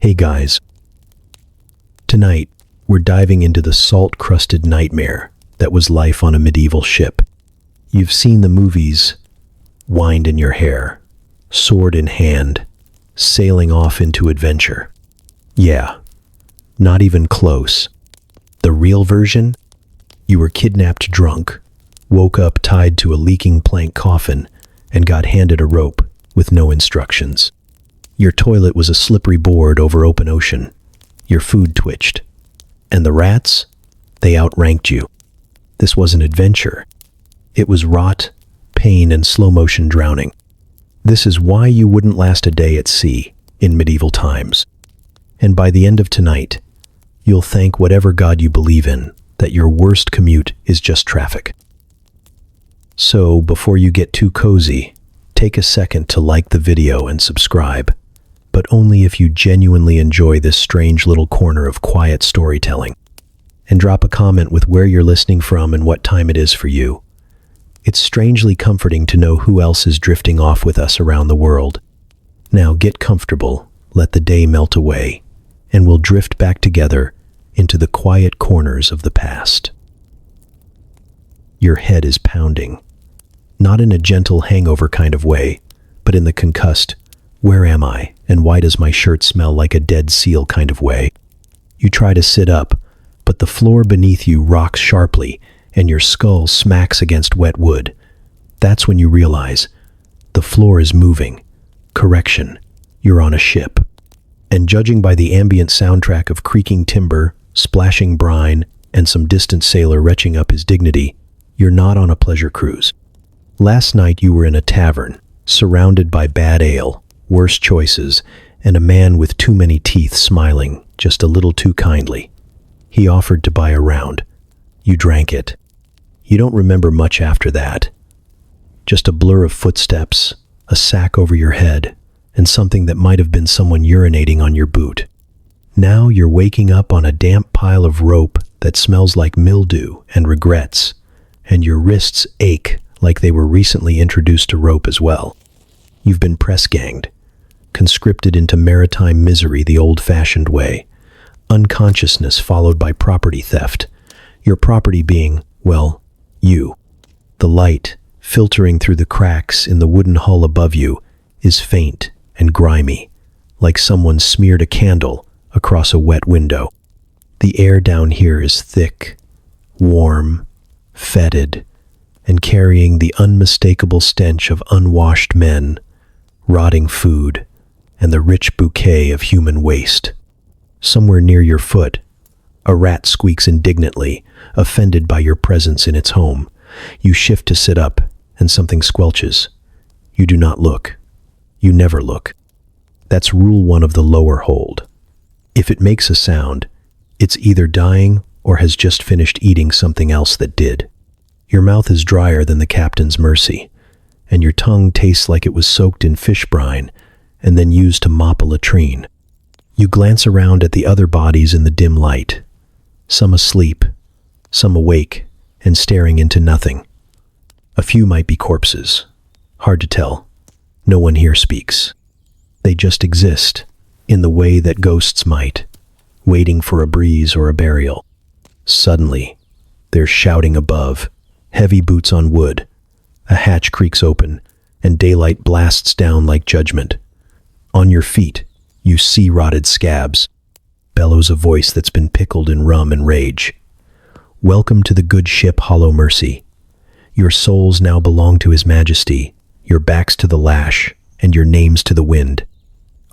Hey guys, tonight we're diving into the salt-crusted nightmare that was life on a medieval ship. You've seen the movies, wind in your hair, sword in hand, sailing off into adventure. Yeah, not even close. The real version? You were kidnapped drunk, woke up tied to a leaking plank coffin, and got handed a rope with no instructions. Your toilet was a slippery board over open ocean. Your food twitched. And the rats? They outranked you. This wasn't adventure. It was rot, pain, and slow-motion drowning. This is why you wouldn't last a day at sea in medieval times. And by the end of tonight, you'll thank whatever god you believe in that your worst commute is just traffic. So, before you get too cozy, take a second to like the video and subscribe, but only if you genuinely enjoy this strange little corner of quiet storytelling. And drop a comment with where you're listening from and what time it is for you. It's strangely comforting to know who else is drifting off with us around the world. Now get comfortable, let the day melt away, and we'll drift back together into the quiet corners of the past. Your head is pounding. Not in a gentle hangover kind of way, but in the concussed, where am I, and why does my shirt smell like a dead seal kind of way. You try to sit up, but the floor beneath you rocks sharply, and your skull smacks against wet wood. That's when you realize, the floor is moving. Correction, you're on a ship. And judging by the ambient soundtrack of creaking timber, splashing brine, and some distant sailor retching up his dignity, you're not on a pleasure cruise. Last night you were in a tavern, surrounded by bad ale, worse choices, and a man with too many teeth smiling just a little too kindly. He offered to buy a round. You drank it. You don't remember much after that. Just a blur of footsteps, a sack over your head, and something that might have been someone urinating on your boot. Now you're waking up on a damp pile of rope that smells like mildew and regrets, and your wrists ache like they were recently introduced to rope as well. You've been press-ganged, conscripted into maritime misery the old-fashioned way, unconsciousness followed by property theft, your property being, well, you. The light, filtering through the cracks in the wooden hull above you, is faint and grimy, like someone smeared a candle across a wet window. The air down here is thick, warm, fetid, and carrying the unmistakable stench of unwashed men, rotting food, and the rich bouquet of human waste. Somewhere near your foot, a rat squeaks indignantly, offended by your presence in its home. You shift to sit up, and something squelches. You do not look. You never look. That's rule 1 of the lower hold. If it makes a sound, it's either dying or has just finished eating something else that did. Your mouth is drier than the captain's mercy, and your tongue tastes like it was soaked in fish brine and then used to mop a latrine. You glance around at the other bodies in the dim light, some asleep, some awake and staring into nothing. A few might be corpses. Hard to tell. No one here speaks. They just exist, in the way that ghosts might, waiting for a breeze or a burial. Suddenly, there's shouting above, heavy boots on wood, a hatch creaks open, and daylight blasts down like judgment. On your feet, you see rotted scabs, bellows a voice that's been pickled in rum and rage. Welcome to the good ship Hollow Mercy. Your souls now belong to His Majesty, your backs to the lash, and your names to the wind.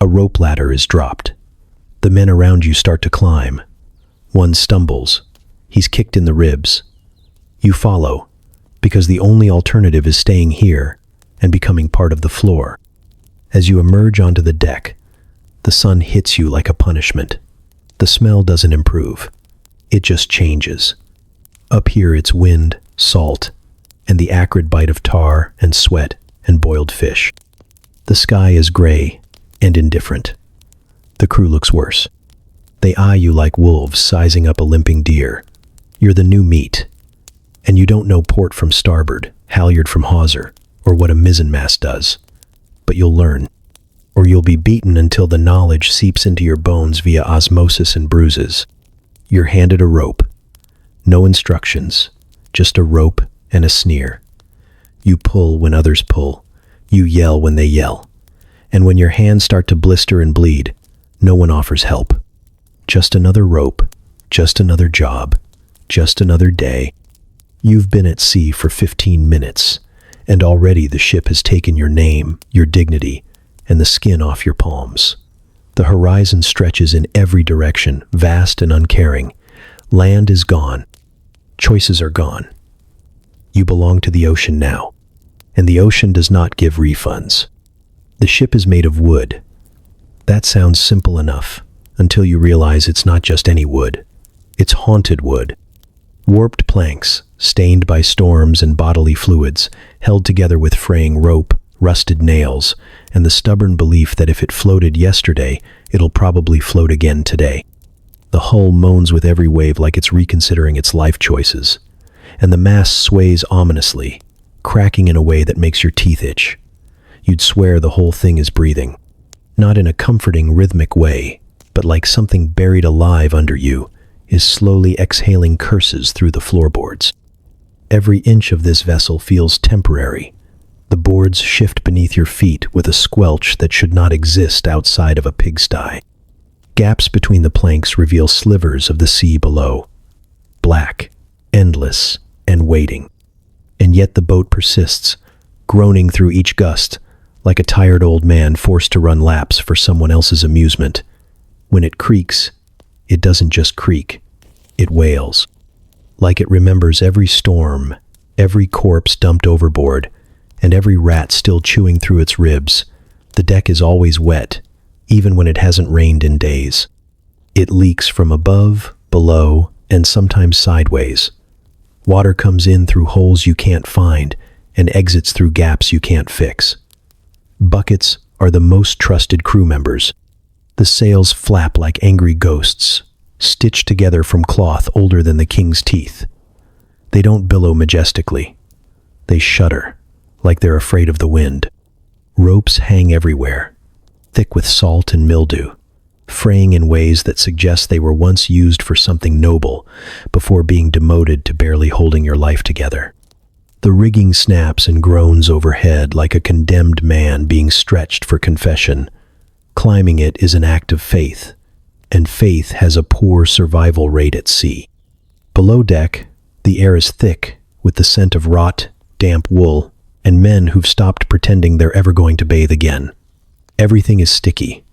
A rope ladder is dropped. The men around you start to climb. One stumbles. He's kicked in the ribs. You follow, because the only alternative is staying here and becoming part of the floor. As you emerge onto the deck, the sun hits you like a punishment. The smell doesn't improve. It just changes. Up here it's wind, salt, and the acrid bite of tar and sweat and boiled fish. The sky is gray and indifferent. The crew looks worse. They eye you like wolves sizing up a limping deer. You're the new meat, and you don't know port from starboard, halyard from hawser, or what a mizzenmast does. But you'll learn. or you'll be beaten until the knowledge seeps into your bones via osmosis and bruises. You're handed a rope. No instructions, just a rope and a sneer. You pull when others pull. You yell when they yell. And when your hands start to blister and bleed, no one offers help. Just another rope, just another job, just another day. You've been at sea for 15 minutes, and already the ship has taken your name, your dignity, and the skin off your palms. The horizon stretches in every direction, vast and uncaring. Land is gone. Choices are gone. You belong to the ocean now, and the ocean does not give refunds. The ship is made of wood. That sounds simple enough, until you realize it's not just any wood. It's haunted wood. Warped planks, stained by storms and bodily fluids, held together with fraying rope, rusted nails, and the stubborn belief that if it floated yesterday, it'll probably float again today. The hull moans with every wave like it's reconsidering its life choices, and the mast sways ominously, cracking in a way that makes your teeth itch. You'd swear the whole thing is breathing, not in a comforting, rhythmic way, but like something buried alive under you is slowly exhaling curses through the floorboards. Every inch of this vessel feels temporary. The boards shift beneath your feet with a squelch that should not exist outside of a pigsty. Gaps between the planks reveal slivers of the sea below, black, endless, and waiting. And yet the boat persists, groaning through each gust, like a tired old man forced to run laps for someone else's amusement. When it creaks, it doesn't just creak, it wails. Like it remembers every storm, every corpse dumped overboard, and every rat still chewing through its ribs. The deck is always wet, even when it hasn't rained in days. It leaks from above, below, and sometimes sideways. Water comes in through holes you can't find and exits through gaps you can't fix. Buckets are the most trusted crew members. The sails flap like angry ghosts, stitched together from cloth older than the king's teeth. They don't billow majestically. They shudder, like they're afraid of the wind. Ropes hang everywhere, thick with salt and mildew, fraying in ways that suggest they were once used for something noble before being demoted to barely holding your life together. The rigging snaps and groans overhead like a condemned man being stretched for confession. Climbing it is an act of faith, and faith has a poor survival rate at sea. Below deck, the air is thick with the scent of rot, damp wool, and men who've stopped pretending they're ever going to bathe again. Everything is sticky.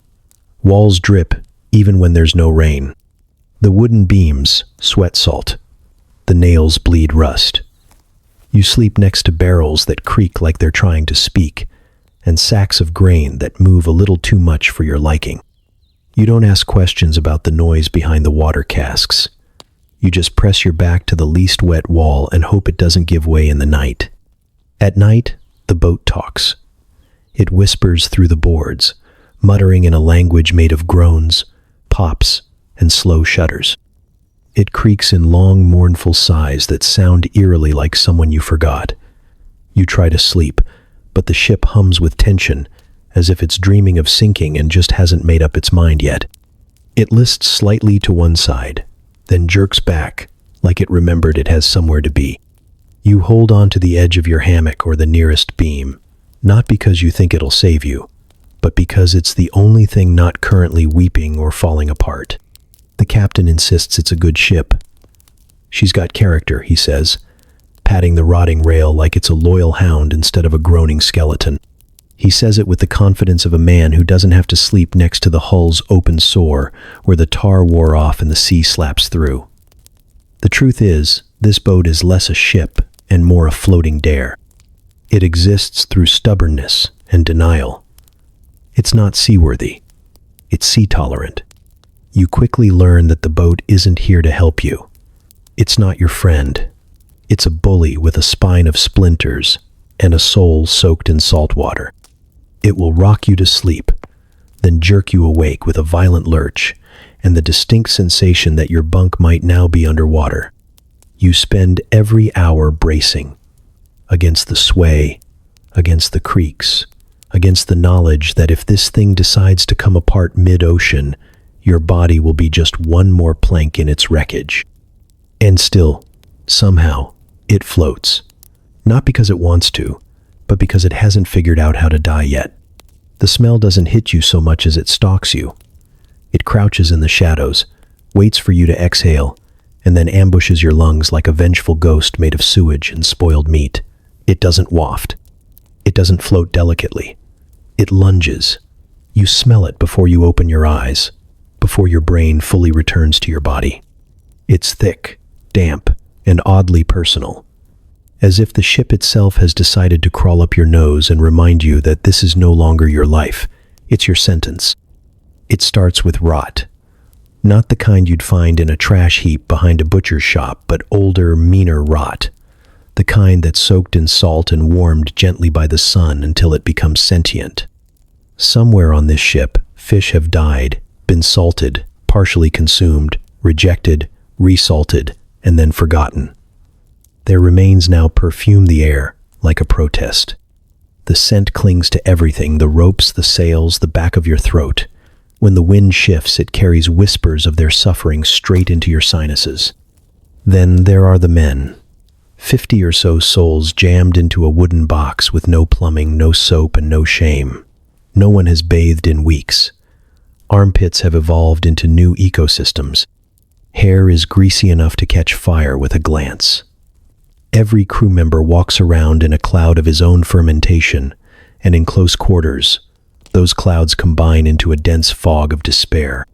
Walls drip even when there's no rain. The wooden beams sweat salt. The nails bleed rust. You sleep next to barrels that creak like they're trying to speak, and sacks of grain that move a little too much for your liking. You don't ask questions about the noise behind the water casks. You just press your back to the least wet wall and hope it doesn't give way in the night. At night, the boat talks. It whispers through the boards, muttering in a language made of groans, pops, and slow shudders. It creaks in long, mournful sighs that sound eerily like someone you forgot. You try to sleep, but the ship hums with tension, as if it's dreaming of sinking and just hasn't made up its mind yet. It lists slightly to one side, then jerks back, like it remembered it has somewhere to be. You hold on to the edge of your hammock or the nearest beam, not because you think it'll save you, but because it's the only thing not currently weeping or falling apart. The captain insists it's a good ship. She's got character, he says, patting the rotting rail like it's a loyal hound instead of a groaning skeleton. He says it with the confidence of a man who doesn't have to sleep next to the hull's open sore where the tar wore off and the sea slaps through. The truth is, this boat is less a ship and more a floating dare. It exists through stubbornness and denial. It's not seaworthy. It's sea-tolerant. You quickly learn that the boat isn't here to help you. It's not your friend. It's a bully with a spine of splinters and a soul soaked in salt water. It will rock you to sleep, then jerk you awake with a violent lurch and the distinct sensation that your bunk might now be underwater. You spend every hour bracing against the sway, against the creaks, against the knowledge that if this thing decides to come apart mid-ocean, your body will be just one more plank in its wreckage. And still, somehow, it floats. Not because it wants to, but because it hasn't figured out how to die yet. The smell doesn't hit you so much as it stalks you. It crouches in the shadows, waits for you to exhale, and then ambushes your lungs like a vengeful ghost made of sewage and spoiled meat. It doesn't waft. It doesn't float delicately. It lunges. You smell it before you open your eyes, before your brain fully returns to your body. It's thick, damp, and oddly personal, as if the ship itself has decided to crawl up your nose and remind you that this is no longer your life, it's your sentence. It starts with rot. Not the kind you'd find in a trash heap behind a butcher's shop, but older, meaner rot. The kind that's soaked in salt and warmed gently by the sun until it becomes sentient. Somewhere on this ship, fish have died, been salted, partially consumed, rejected, resalted, and then forgotten. Their remains now perfume the air like a protest. The scent clings to everything, the ropes, the sails, the back of your throat. When the wind shifts, it carries whispers of their suffering straight into your sinuses. Then there are the men. 50 or so souls jammed into a wooden box with no plumbing, no soap, and no shame. No one has bathed in weeks. Armpits have evolved into new ecosystems. Hair is greasy enough to catch fire with a glance. Every crew member walks around in a cloud of his own fermentation, and in close quarters, those clouds combine into a dense fog of despair.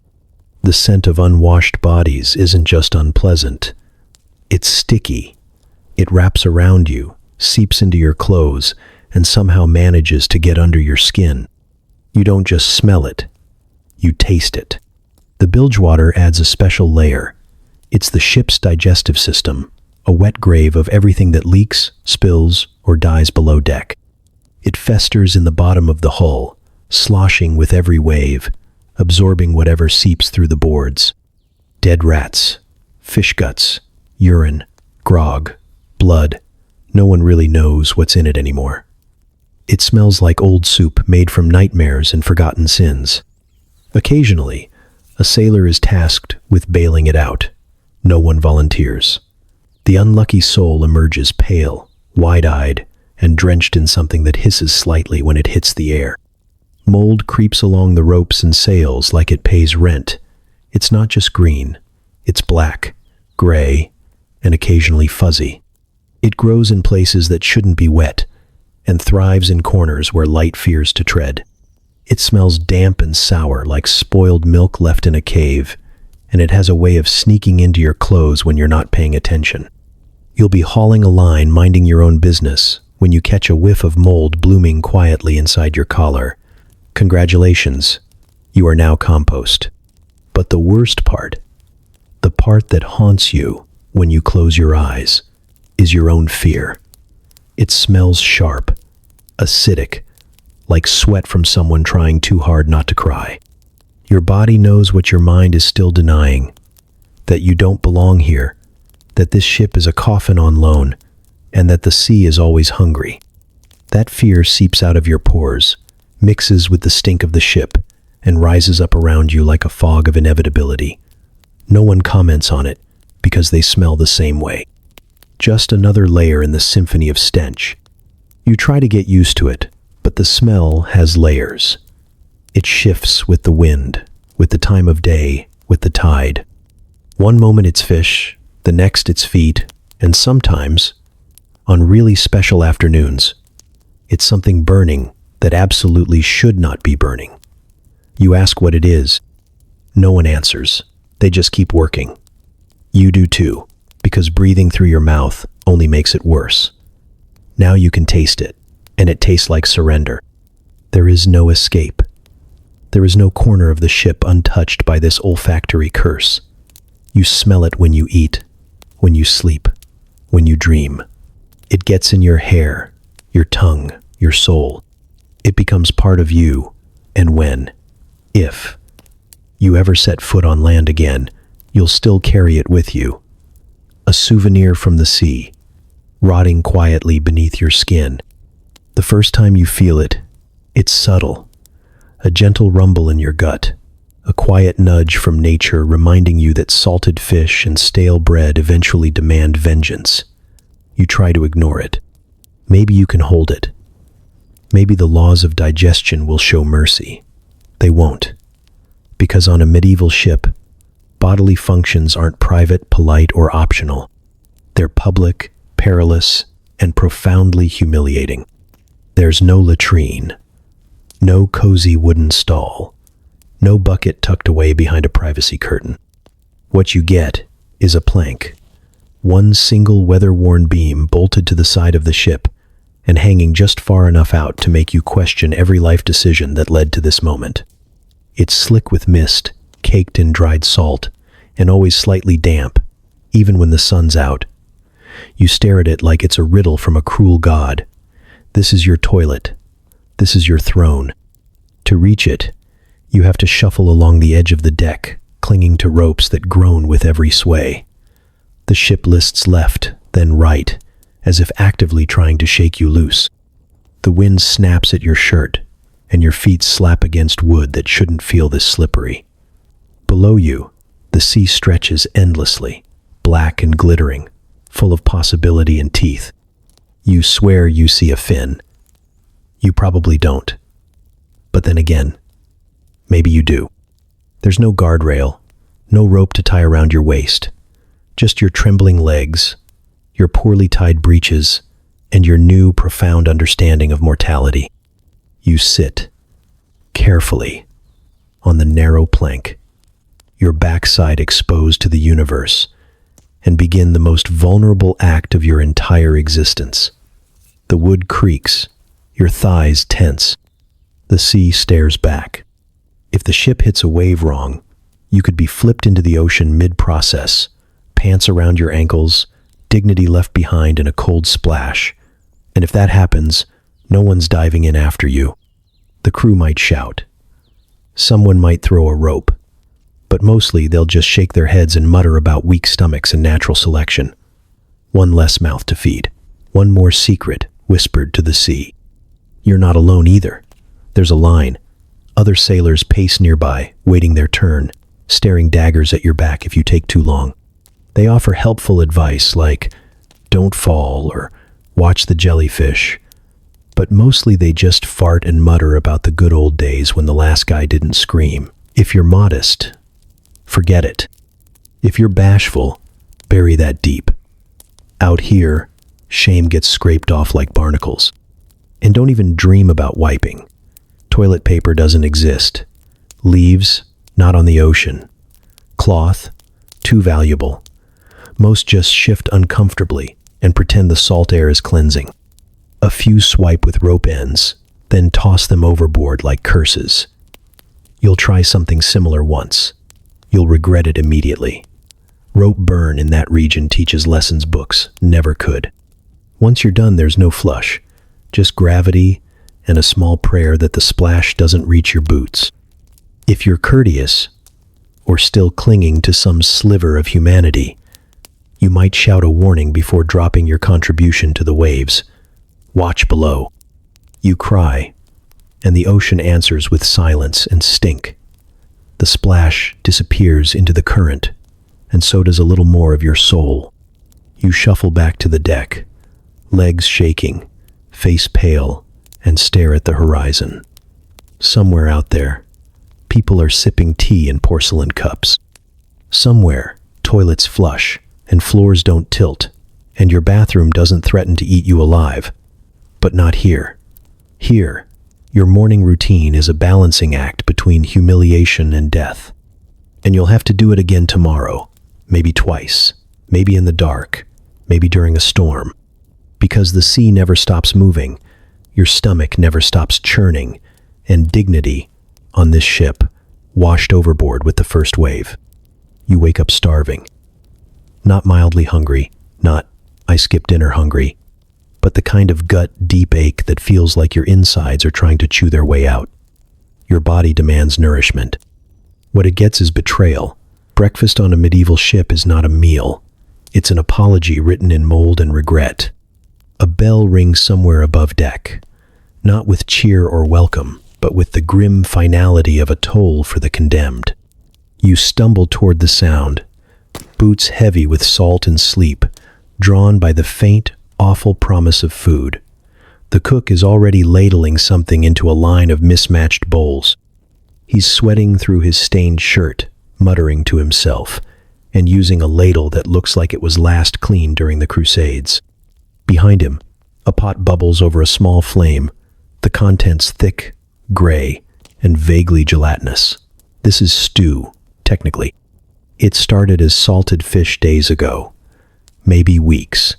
The scent of unwashed bodies isn't just unpleasant. It's sticky. It wraps around you, seeps into your clothes, and somehow manages to get under your skin. You don't just smell it, you taste it. The bilge water adds a special layer. It's the ship's digestive system, a wet grave of everything that leaks, spills, or dies below deck. It festers in the bottom of the hull, sloshing with every wave, absorbing whatever seeps through the boards. Dead rats, fish guts, urine, grog, blood. No one really knows what's in it anymore. It smells like old soup made from nightmares and forgotten sins. Occasionally, a sailor is tasked with bailing it out. No one volunteers. The unlucky soul emerges pale, wide-eyed, and drenched in something that hisses slightly when it hits the air. Mold creeps along the ropes and sails like it pays rent. It's not just green. It's black, gray, and occasionally fuzzy. It grows in places that shouldn't be wet, and thrives in corners where light fears to tread. It smells damp and sour like spoiled milk left in a cave, and it has a way of sneaking into your clothes when you're not paying attention. You'll be hauling a line, minding your own business, when you catch a whiff of mold blooming quietly inside your collar. Congratulations, you are now compost. But the worst part, the part that haunts you when you close your eyes, is your own fear. It smells sharp, acidic, like sweat from someone trying too hard not to cry. Your body knows what your mind is still denying, that you don't belong here, that this ship is a coffin on loan, and that the sea is always hungry. That fear seeps out of your pores, mixes with the stink of the ship, and rises up around you like a fog of inevitability. No one comments on it, because they smell the same way. Just another layer in the symphony of stench. You try to get used to it, but the smell has layers. It shifts with the wind, with the time of day, with the tide. One moment it's fish, the next it's feet, and sometimes, on really special afternoons, it's something burning that absolutely should not be burning. You ask what it is. No one answers. They just keep working. You do too, because breathing through your mouth only makes it worse. Now you can taste it, and it tastes like surrender. There is no escape. There is no corner of the ship untouched by this olfactory curse. You smell it when you eat, when you sleep, when you dream. It gets in your hair, your tongue, your soul. It becomes part of you, and when, if, you ever set foot on land again, you'll still carry it with you. A souvenir from the sea, rotting quietly beneath your skin. The first time you feel it, It's subtle, a gentle rumble in your gut, a quiet nudge from nature reminding you that salted fish and stale bread eventually demand vengeance. You try to ignore it. Maybe you can hold it. Maybe the laws of digestion will show mercy. They won't. Because on a medieval ship, bodily functions aren't private, polite, or optional. They're public, perilous, and profoundly humiliating. There's no latrine, no cozy wooden stall, no bucket tucked away behind a privacy curtain. What you get is a plank, one single weather-worn beam bolted to the side of the ship and hanging just far enough out to make you question every life decision that led to this moment. It's slick with mist, caked in dried salt, and always slightly damp, even when the sun's out. You stare at it like it's a riddle from a cruel god. This is your toilet. This is your throne. To reach it, you have to shuffle along the edge of the deck, clinging to ropes that groan with every sway. The ship lists left, then right, as if actively trying to shake you loose. The wind snaps at your shirt, and your feet slap against wood that shouldn't feel this slippery. Below you, the sea stretches endlessly, black and glittering, full of possibility and teeth. You swear you see a fin. You probably don't. But then again, maybe you do. There's no guardrail, no rope to tie around your waist, just your trembling legs, your poorly tied breeches, and your new, profound understanding of mortality. You sit, carefully, on the narrow plank, your backside exposed to the universe, and begin the most vulnerable act of your entire existence. The wood creaks, your thighs tense. The sea stares back. If the ship hits a wave wrong, you could be flipped into the ocean mid-process, pants around your ankles, dignity left behind in a cold splash. And if that happens, no one's diving in after you. The crew might shout. Someone might throw a rope. But mostly they'll just shake their heads and mutter about weak stomachs and natural selection. One less mouth to feed. One more secret whispered to the sea. You're not alone either. There's a line. Other sailors pace nearby, waiting their turn, staring daggers at your back if you take too long. They offer helpful advice like, don't fall or watch the jellyfish. But mostly they just fart and mutter about the good old days when the last guy didn't scream. If you're modest, forget it. If you're bashful, bury that deep. Out here, shame gets scraped off like barnacles. And don't even dream about wiping. Toilet paper doesn't exist. Leaves, not on the ocean. Cloth, too valuable. Most just shift uncomfortably and pretend the salt air is cleansing. A few swipe with rope ends, then toss them overboard like curses. You'll try something similar once. You'll regret it immediately. Rope burn in that region teaches lessons books never could. Once you're done, there's no flush, just gravity and a small prayer that the splash doesn't reach your boots. If you're courteous, or still clinging to some sliver of humanity, you might shout a warning before dropping your contribution to the waves. Watch below. You cry, and the ocean answers with silence and stink. The splash disappears into the current, and so does a little more of your soul. You shuffle back to the deck, legs shaking, face pale, and stare at the horizon. Somewhere out there, people are sipping tea in porcelain cups. Somewhere, toilets flush, and floors don't tilt, and your bathroom doesn't threaten to eat you alive. But not here. Here, your morning routine is a balancing act between humiliation and death. And you'll have to do it again tomorrow, maybe twice, maybe in the dark, maybe during a storm. Because the sea never stops moving, your stomach never stops churning, and dignity, on this ship, washed overboard with the first wave. You wake up starving. Not mildly hungry, not, I skipped dinner hungry, but the kind of gut-deep ache that feels like your insides are trying to chew their way out. Your body demands nourishment. What it gets is betrayal. Breakfast on a medieval ship is not a meal. It's an apology written in mold and regret. A bell rings somewhere above deck. not with cheer or welcome, but with the grim finality of a toll for the condemned. You stumble toward the sound, boots heavy with salt and sleep, drawn by the faint, awful promise of food. The cook is already ladling something into a line of mismatched bowls. He's sweating through his stained shirt, muttering to himself, and using a ladle that looks like it was last cleaned during the Crusades. Behind him, a pot bubbles over a small flame, the contents thick, gray, and vaguely gelatinous. This is stew, technically. It started as salted fish days ago, maybe weeks.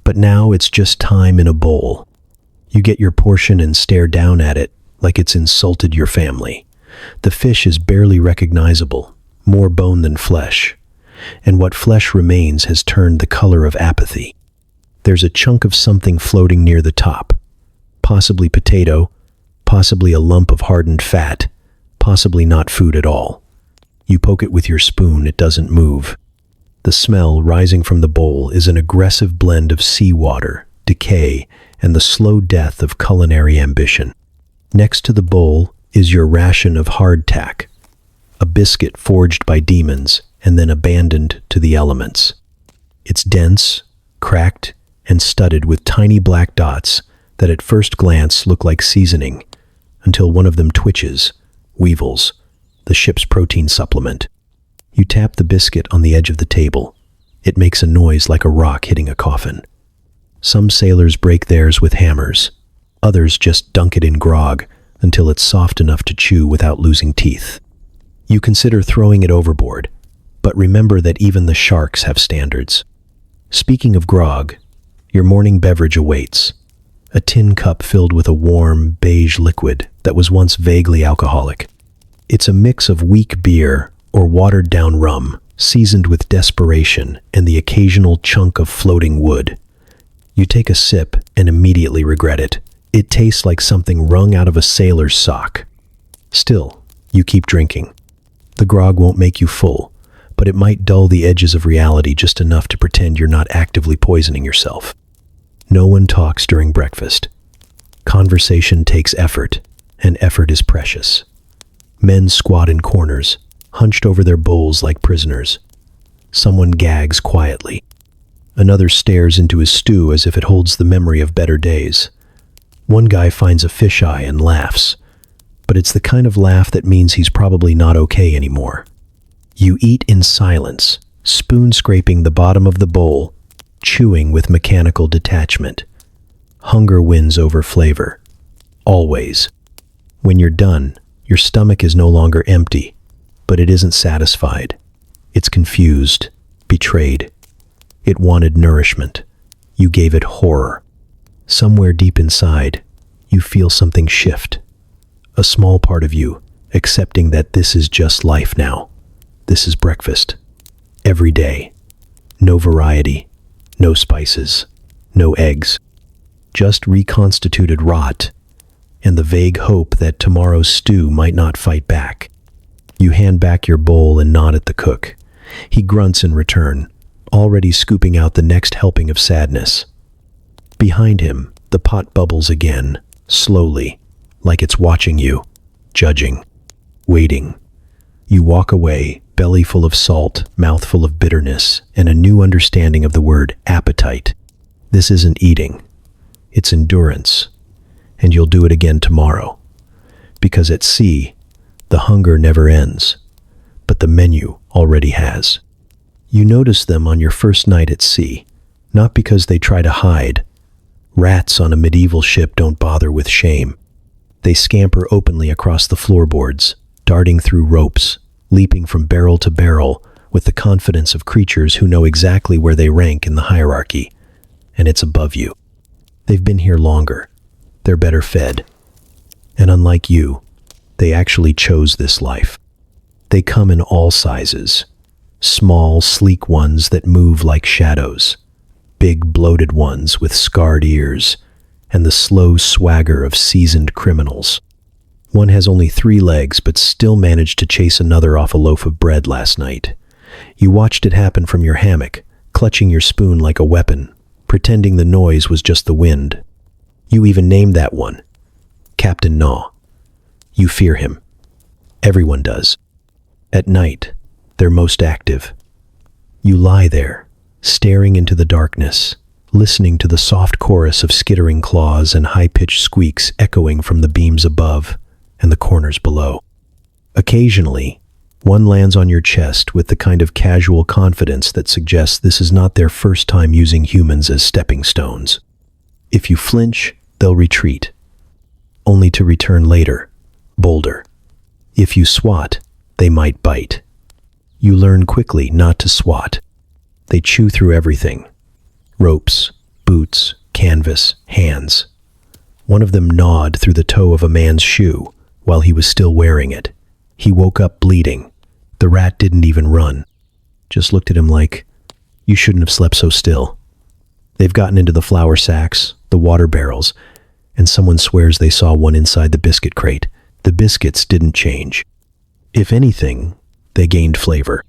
But now it's just time in a bowl. You get your portion and stare down at it like it's insulted your family. The fish is barely recognizable, more bone than flesh, and what flesh remains has turned the color of apathy. There's a chunk of something floating near the top, possibly potato, possibly a lump of hardened fat, possibly not food at all. You poke it with your spoon, it doesn't move. The smell rising from the bowl is an aggressive blend of seawater, decay, and the slow death of culinary ambition. Next to the bowl is your ration of hardtack, a biscuit forged by demons and then abandoned to the elements. It's dense, cracked, and studded with tiny black dots that at first glance look like seasoning, until one of them twitches, weevils, the ship's protein supplement. You tap the biscuit on the edge of the table. It makes a noise like a rock hitting a coffin. Some sailors break theirs with hammers. Others just dunk it in grog until it's soft enough to chew without losing teeth. You consider throwing it overboard, but remember that even the sharks have standards. Speaking of grog, your morning beverage awaits. A tin cup filled with a warm, beige liquid that was once vaguely alcoholic. It's a mix of weak beer or watered-down rum, seasoned with desperation and the occasional chunk of floating wood. You take a sip and immediately regret it. It tastes like something wrung out of a sailor's sock. Still, you keep drinking. The grog won't make you full, but it might dull the edges of reality just enough to pretend you're not actively poisoning yourself. No one talks during breakfast. Conversation takes effort, and effort is precious. Men squat in corners, hunched over their bowls like prisoners. Someone gags quietly. Another stares into his stew as if it holds the memory of better days. One guy finds a fisheye and laughs, but it's the kind of laugh that means he's probably not okay anymore. You eat in silence, spoon scraping the bottom of the bowl, chewing with mechanical detachment. Hunger wins over flavor. Always. When you're done, your stomach is no longer empty, but it isn't satisfied. It's confused, betrayed. It wanted nourishment. You gave it horror. Somewhere deep inside, you feel something shift. A small part of you, accepting that this is just life now. This is breakfast. Every day. No variety. No spices. No eggs. Just reconstituted rot, and the vague hope that tomorrow's stew might not fight back. You hand back your bowl and nod at the cook. He grunts in return, already scooping out the next helping of sadness. Behind him, the pot bubbles again, slowly, like it's watching you, judging, waiting. You walk away, belly full of salt, mouth full of bitterness, and a new understanding of the word appetite. This isn't eating. It's endurance. And you'll do it again tomorrow. Because at sea, the hunger never ends, but the menu already has. You notice them on your first night at sea, not because they try to hide. Rats on a medieval ship don't bother with shame. They scamper openly across the floorboards, darting through ropes, leaping from barrel to barrel with the confidence of creatures who know exactly where they rank in the hierarchy, and it's above you. They've been here longer. They're better fed. And unlike you, they actually chose this life. They come in all sizes. Small, sleek ones that move like shadows. Big, bloated ones with scarred ears, and the slow swagger of seasoned criminals. One has only 3 legs, but still managed to chase another off a loaf of bread last night. You watched it happen from your hammock, clutching your spoon like a weapon, pretending the noise was just the wind. You even named that one, Captain Gnaw. You fear him. Everyone does. At night, they're most active. You lie there, staring into the darkness, listening to the soft chorus of skittering claws and high-pitched squeaks echoing from the beams above and the corners below. Occasionally, one lands on your chest with the kind of casual confidence that suggests this is not their first time using humans as stepping stones. If you flinch, they'll retreat, only to return later, bolder. If you swat, they might bite. You learn quickly not to swat. They chew through everything. Ropes, boots, canvas, hands. One of them gnawed through the toe of a man's shoe while he was still wearing it. He woke up bleeding. The rat didn't even run. Just looked at him like, "You shouldn't have slept so still." They've gotten into the flour sacks, the water barrels, and someone swears they saw one inside the biscuit crate. The biscuits didn't change. If anything, they gained flavor.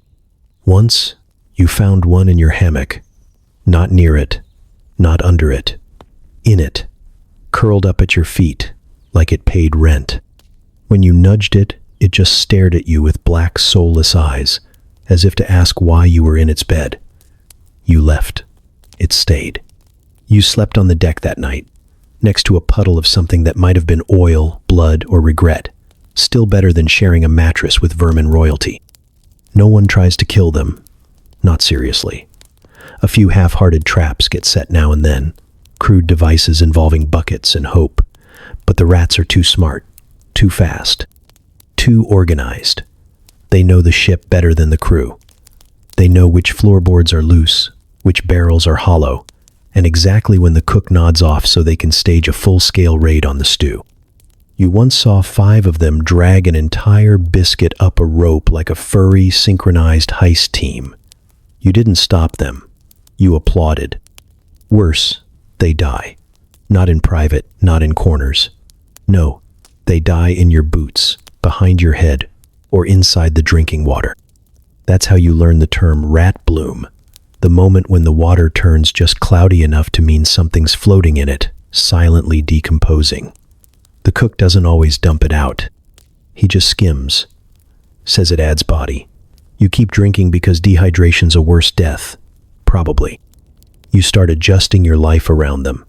Once, you found one in your hammock. Not near it, not under it, in it, curled up at your feet, like it paid rent. When you nudged it, it just stared at you with black, soulless eyes, as if to ask why you were in its bed. You left. It stayed. You slept on the deck that night, next to a puddle of something that might have been oil, blood, or regret. Still better than sharing a mattress with vermin royalty. No one tries to kill them. Not seriously. A few half-hearted traps get set now and then, crude devices involving buckets and hope. But the rats are too smart, too fast, too organized. They know the ship better than the crew. They know which floorboards are loose, which barrels are hollow, and exactly when the cook nods off so they can stage a full-scale raid on the stew. You once saw 5 of them drag an entire biscuit up a rope like a furry, synchronized heist team. You didn't stop them. You applauded. Worse, they die. Not in private, not in corners. No, they die in your boots, behind your head, or inside the drinking water. That's how you learn the term rat bloom, the moment when the water turns just cloudy enough to mean something's floating in it, silently decomposing. The cook doesn't always dump it out. He just skims, says it adds body. You keep drinking because dehydration's a worse death, probably. You start adjusting your life around them.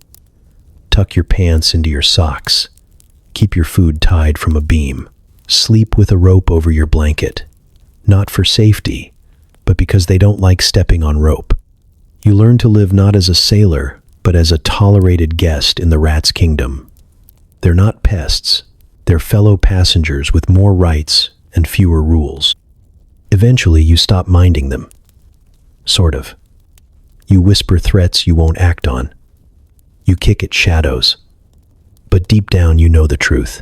Tuck your pants into your socks. Keep your food tied from a beam. Sleep with a rope over your blanket. Not for safety, but because they don't like stepping on rope. You learn to live not as a sailor, but as a tolerated guest in the rat's kingdom. They're not pests. They're fellow passengers with more rights and fewer rules. Eventually, you stop minding them. Sort of. You whisper threats you won't act on. You kick at shadows. But deep down, you know the truth.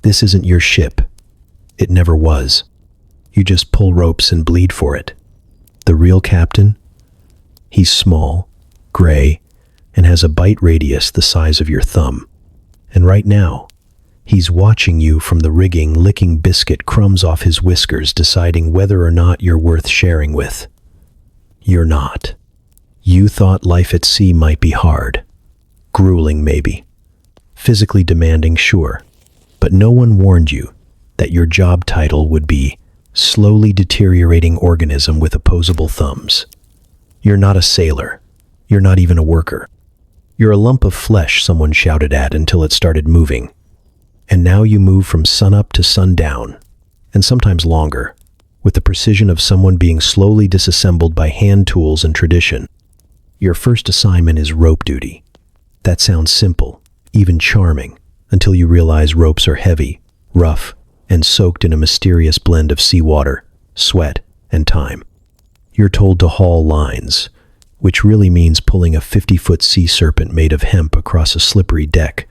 This isn't your ship. It never was. You just pull ropes and bleed for it. The real captain? He's small, gray, and has a bite radius the size of your thumb. And right now, he's watching you from the rigging, licking biscuit crumbs off his whiskers, deciding whether or not you're worth sharing with. You're not. You thought life at sea might be hard. Grueling, maybe. Physically demanding, sure. But no one warned you that your job title would be slowly deteriorating organism with opposable thumbs. You're not a sailor. You're not even a worker. You're a lump of flesh someone shouted at until it started moving. And now you move from sunup to sundown, and sometimes longer, with the precision of someone being slowly disassembled by hand tools and tradition. Your first assignment is rope duty. That sounds simple, even charming, until you realize ropes are heavy, rough, and soaked in a mysterious blend of seawater, sweat, and time. You're told to haul lines, which really means pulling a 50-foot sea serpent made of hemp across a slippery deck,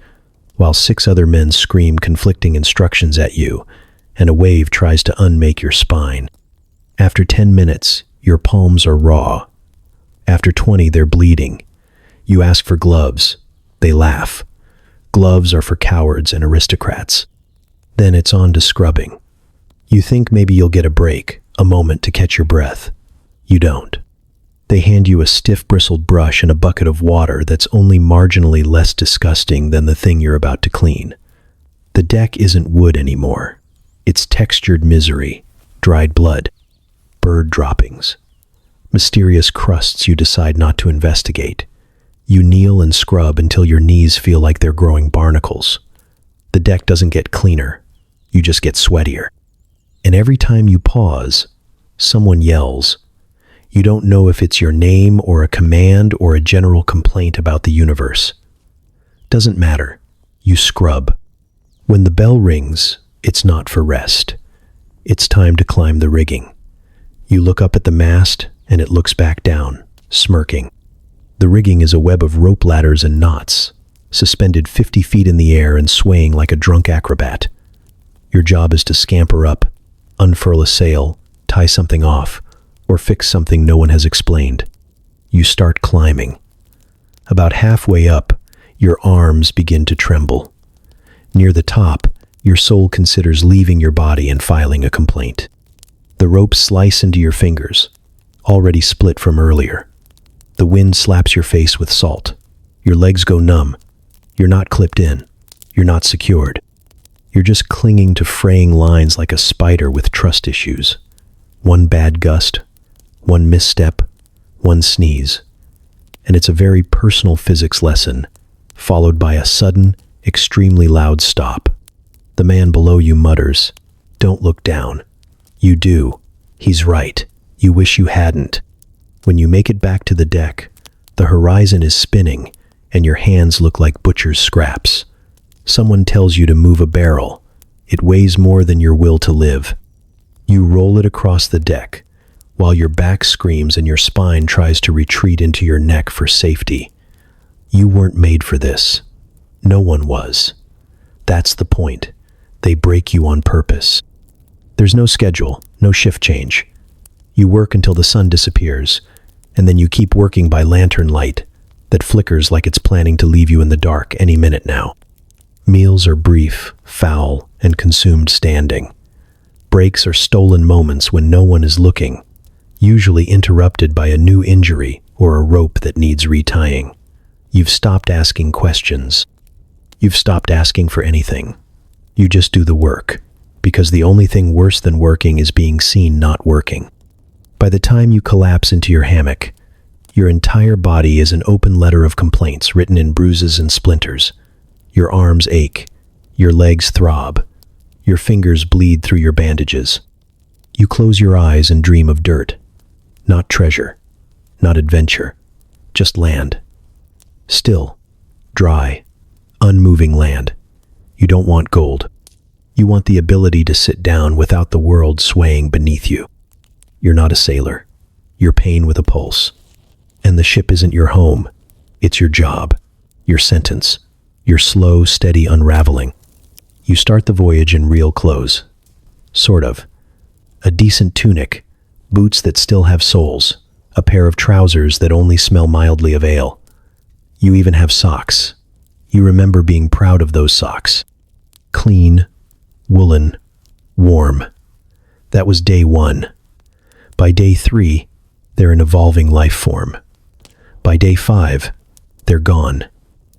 while 6 other men scream conflicting instructions at you, and a wave tries to unmake your spine. After 10 minutes, your palms are raw. After 20, they're bleeding. You ask for gloves. They laugh. Gloves are for cowards and aristocrats. Then it's on to scrubbing. You think maybe you'll get a break, a moment to catch your breath. You don't. They hand you a stiff bristled brush and a bucket of water that's only marginally less disgusting than the thing you're about to clean. The deck isn't wood anymore. It's textured misery, dried blood, bird droppings, mysterious crusts you decide not to investigate. You kneel and scrub until your knees feel like they're growing barnacles. The deck doesn't get cleaner, you just get sweatier. And every time you pause, someone yells. You don't know if it's your name or a command or a general complaint about the universe. Doesn't matter. You scrub. When the bell rings, it's not for rest. It's time to climb the rigging. You look up at the mast, and it looks back down, smirking. The rigging is a web of rope ladders and knots, suspended 50 feet in the air and swaying like a drunk acrobat. Your job is to scamper up, unfurl a sail, tie something off, or fix something no one has explained. You start climbing. About halfway up, your arms begin to tremble. Near the top, your soul considers leaving your body and filing a complaint. The ropes slice into your fingers, already split from earlier. The wind slaps your face with salt. Your legs go numb. You're not clipped in. You're not secured. You're just clinging to fraying lines like a spider with trust issues. One bad gust, one misstep, one sneeze. And it's a very personal physics lesson, followed by a sudden, extremely loud stop. The man below you mutters, "Don't look down." You do. He's right. You wish you hadn't. When you make it back to the deck, the horizon is spinning, and your hands look like butcher's scraps. Someone tells you to move a barrel. It weighs more than your will to live. You roll it across the deck, while your back screams and your spine tries to retreat into your neck for safety. You weren't made for this. No one was. That's the point. They break you on purpose. There's no schedule, no shift change. You work until the sun disappears, and then you keep working by lantern light that flickers like it's planning to leave you in the dark any minute now. Meals are brief, foul, and consumed standing. Breaks are stolen moments when no one is looking, usually interrupted by a new injury or a rope that needs retying. You've stopped asking questions. You've stopped asking for anything. You just do the work, because the only thing worse than working is being seen not working. By the time you collapse into your hammock, your entire body is an open letter of complaints written in bruises and splinters. Your arms ache, your legs throb, your fingers bleed through your bandages. You close your eyes and dream of dirt. Not treasure, not adventure, just land. Still, dry, unmoving land. You don't want gold. You want the ability to sit down without the world swaying beneath you. You're not a sailor. You're pain with a pulse. And the ship isn't your home. It's your job, your sentence, your slow, steady unraveling. You start the voyage in real clothes. Sort of. A decent tunic, boots that still have soles, a pair of trousers that only smell mildly of ale. You even have socks. You remember being proud of those socks. Clean, woolen, warm. That was day 1. By day 3, they're an evolving life form. By day 5, they're gone,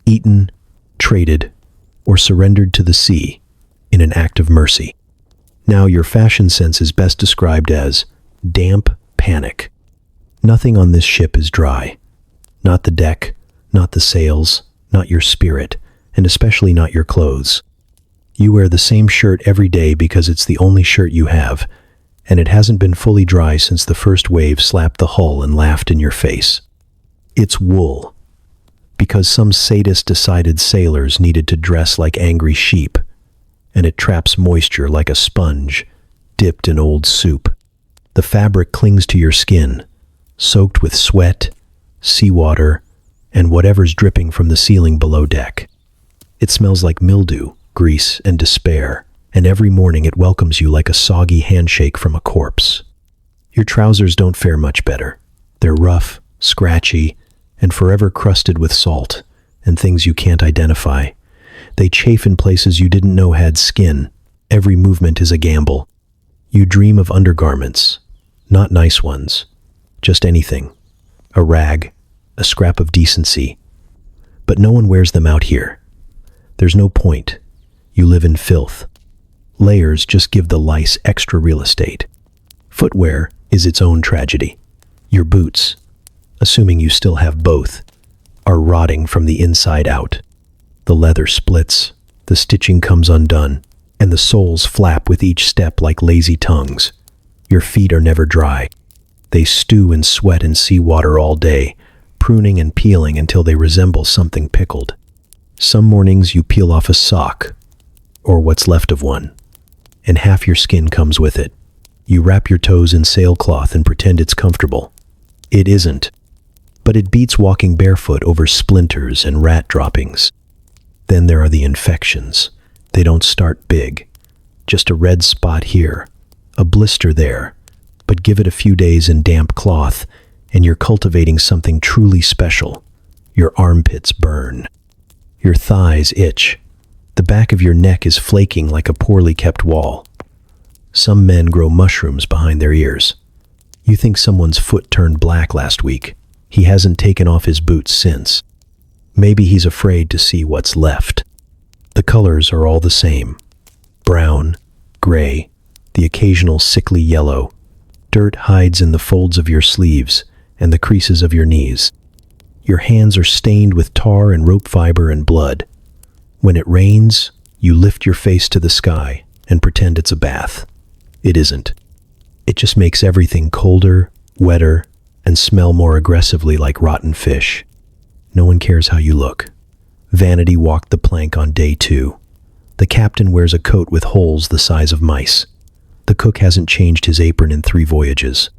eaten, traded, or surrendered to the sea in an act of mercy. Now your fashion sense is best described as damp panic. Nothing on this ship is dry. Not the deck, not the sails, not your spirit, and especially not your clothes. You wear the same shirt every day because it's the only shirt you have, and it hasn't been fully dry since the first wave slapped the hull and laughed in your face. It's wool, because some sadist decided sailors needed to dress like angry sheep, and it traps moisture like a sponge, dipped in old soup. The fabric clings to your skin, soaked with sweat, seawater, and whatever's dripping from the ceiling below deck. It smells like mildew, grease, and despair, and every morning it welcomes you like a soggy handshake from a corpse. Your trousers don't fare much better. They're rough, scratchy, and forever crusted with salt and things you can't identify. They chafe in places you didn't know had skin. Every movement is a gamble. You dream of undergarments, not nice ones, just anything. A rag, a scrap of decency. But no one wears them out here. There's no point. You live in filth. Layers just give the lice extra real estate. Footwear is its own tragedy. Your boots, assuming you still have both, are rotting from the inside out. The leather splits, the stitching comes undone, and the soles flap with each step like lazy tongues. Your feet are never dry. They stew in sweat and seawater all day, pruning and peeling until they resemble something pickled. Some mornings you peel off a sock, or what's left of one, and half your skin comes with it. You wrap your toes in sailcloth and pretend it's comfortable. It isn't, but it beats walking barefoot over splinters and rat droppings. Then there are the infections. They don't start big. Just a red spot here, a blister there, but give it a few days in damp cloth, and you're cultivating something truly special. Your armpits burn. Your thighs itch. The back of your neck is flaking like a poorly kept wall. Some men grow mushrooms behind their ears. You think someone's foot turned black last week. He hasn't taken off his boots since. Maybe he's afraid to see what's left. The colors are all the same. Brown, gray, the occasional sickly yellow. Dirt hides in the folds of your sleeves and the creases of your knees. Your hands are stained with tar and rope fiber and blood. When it rains, you lift your face to the sky and pretend it's a bath. It isn't. It just makes everything colder, wetter, and smell more aggressively like rotten fish. No one cares how you look. Vanity walked the plank on day 2. The captain wears a coat with holes the size of mice. The cook hasn't changed his apron in 3 voyages.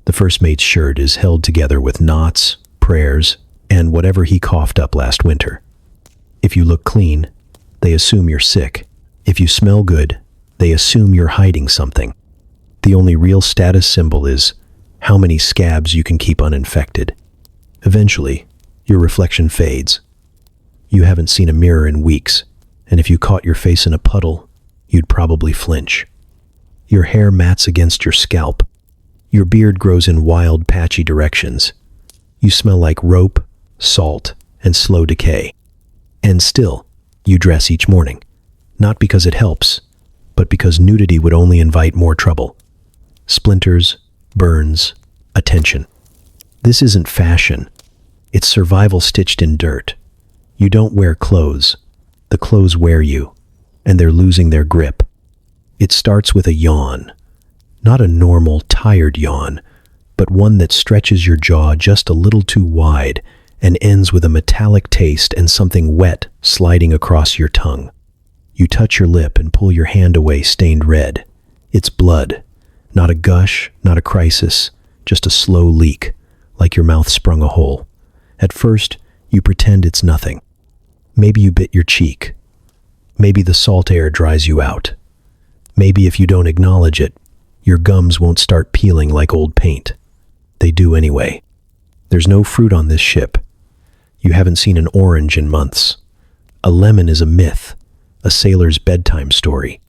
The first mate's shirt is held together with knots, prayers, and whatever he coughed up last winter. If you look clean, they assume you're sick. If you smell good, they assume you're hiding something. The only real status symbol is how many scabs you can keep uninfected. Eventually, your reflection fades. You haven't seen a mirror in weeks, and if you caught your face in a puddle, you'd probably flinch. Your hair mats against your scalp. Your beard grows in wild, patchy directions. You smell like rope, salt, and slow decay. And still, you dress each morning. Not because it helps, but because nudity would only invite more trouble. Splinters, burns, attention. This isn't fashion. It's survival stitched in dirt. You don't wear clothes. The clothes wear you, and they're losing their grip. It starts with a yawn. Not a normal, tired yawn, but one that stretches your jaw just a little too wide and ends with a metallic taste and something wet sliding across your tongue. You touch your lip and pull your hand away stained red. It's blood. Not a gush, not a crisis, just a slow leak, like your mouth sprung a hole. At first, you pretend it's nothing. Maybe you bit your cheek. Maybe the salt air dries you out. Maybe if you don't acknowledge it, your gums won't start peeling like old paint. They do anyway. There's no fruit on this ship. You haven't seen an orange in months. A lemon is a myth, a sailor's bedtime story.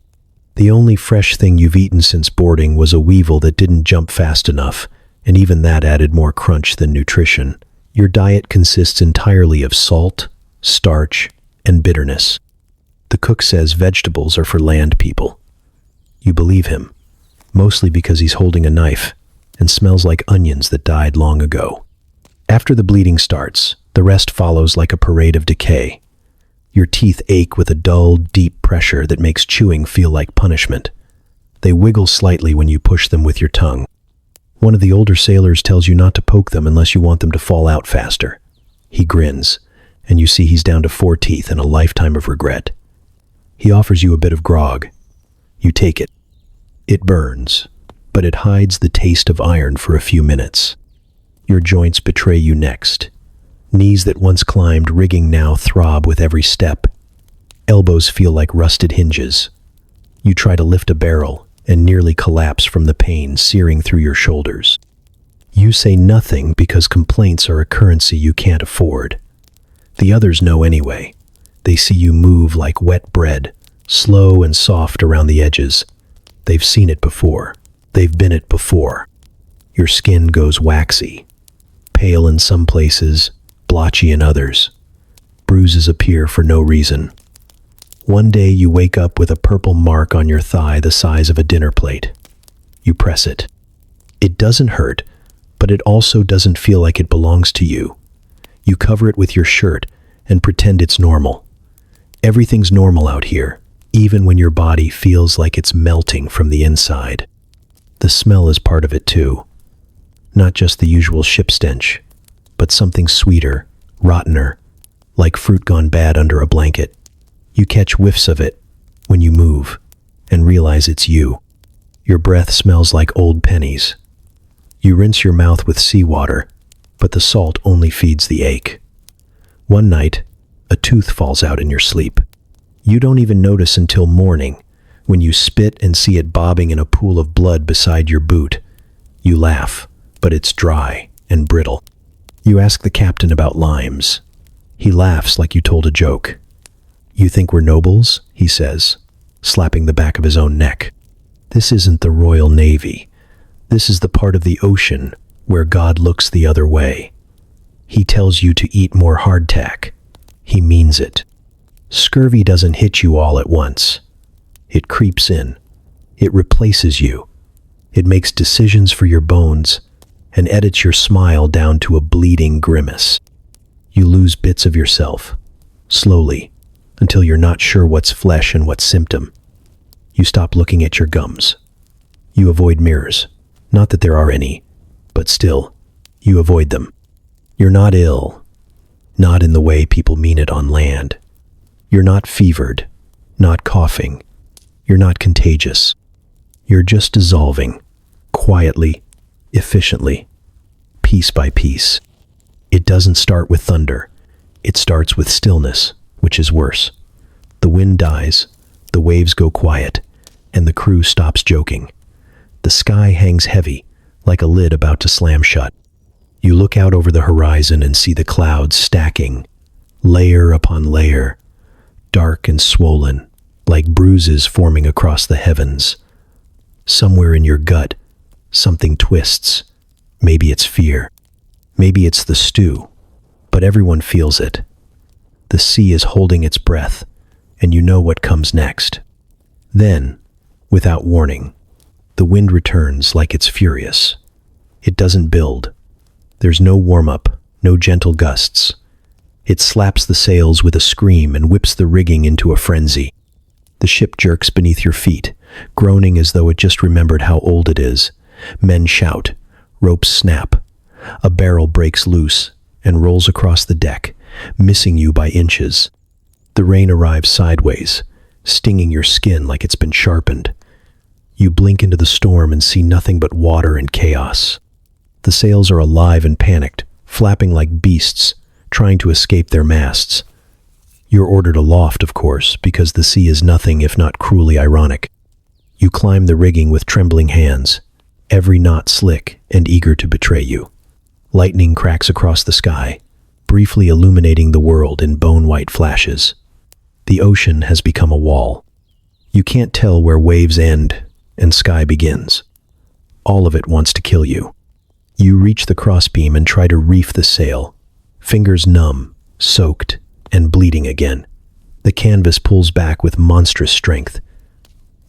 The only fresh thing you've eaten since boarding was a weevil that didn't jump fast enough, and even that added more crunch than nutrition. Your diet consists entirely of salt, starch, and bitterness. The cook says vegetables are for land people. You believe him, mostly because he's holding a knife and smells like onions that died long ago. After the bleeding starts, the rest follows like a parade of decay. Your teeth ache with a dull, deep pressure that makes chewing feel like punishment. They wiggle slightly when you push them with your tongue. One of the older sailors tells you not to poke them unless you want them to fall out faster. He grins, and you see he's down to 4 teeth and a lifetime of regret. He offers you a bit of grog. You take it. It burns, but it hides the taste of iron for a few minutes. Your joints betray you next. Knees that once climbed rigging now throb with every step. Elbows feel like rusted hinges. You try to lift a barrel and nearly collapse from the pain searing through your shoulders. You say nothing because complaints are a currency you can't afford. The others know anyway. They see you move like wet bread, slow and soft around the edges. They've seen it before. They've been it before. Your skin goes waxy, pale in some places, blotchy in others. Bruises appear for no reason. One day you wake up with a purple mark on your thigh the size of a dinner plate. You press it. It doesn't hurt, but it also doesn't feel like it belongs to you. You cover it with your shirt and pretend it's normal. Everything's normal out here, even when your body feels like it's melting from the inside. The smell is part of it too. Not just the usual ship stench, but something sweeter, rottener, like fruit gone bad under a blanket. You catch whiffs of it when you move and realize it's you. Your breath smells like old pennies. You rinse your mouth with seawater, but the salt only feeds the ache. One night, a tooth falls out in your sleep. You don't even notice until morning, when you spit and see it bobbing in a pool of blood beside your boot. You laugh, but it's dry and brittle. You ask the captain about limes. He laughs like you told a joke. "You think we're nobles?" he says, slapping the back of his own neck. "This isn't the Royal Navy. This is the part of the ocean where God looks the other way. He tells you to eat more hardtack. He means it. Scurvy doesn't hit you all at once. It creeps in. It replaces you. It makes decisions for your bones and edits your smile down to a bleeding grimace. You lose bits of yourself, slowly, until you're not sure what's flesh and what's symptom. You stop looking at your gums. You avoid mirrors. Not that there are any, but still, you avoid them. You're not ill, not in the way people mean it on land. You're not fevered, not coughing. You're not contagious. You're just dissolving, quietly, efficiently, piece by piece. It doesn't start with thunder. It starts with stillness, which is worse. The wind dies, the waves go quiet, and the crew stops joking. The sky hangs heavy, like a lid about to slam shut. You look out over the horizon and see the clouds stacking, layer upon layer, dark and swollen, like bruises forming across the heavens. Somewhere in your gut, something twists. Maybe it's fear. Maybe it's the stew, but everyone feels it. The sea is holding its breath, and you know what comes next. Then, without warning, the wind returns like it's furious. It doesn't build. There's no warm-up, no gentle gusts. It slaps the sails with a scream and whips the rigging into a frenzy. The ship jerks beneath your feet, groaning as though it just remembered how old it is. Men shout, ropes snap. A barrel breaks loose and rolls across the deck, missing you by inches. The rain arrives sideways, stinging your skin like it's been sharpened. You blink into the storm and see nothing but water and chaos. The sails are alive and panicked, flapping like beasts, trying to escape their masts. You're ordered aloft, of course, because the sea is nothing if not cruelly ironic. You climb the rigging with trembling hands, every knot slick and eager to betray you. Lightning cracks across the sky, briefly illuminating the world in bone-white flashes. The ocean has become a wall. You can't tell where waves end and sky begins. All of it wants to kill you. You reach the crossbeam and try to reef the sail, fingers numb, soaked, and bleeding again. The canvas pulls back with monstrous strength.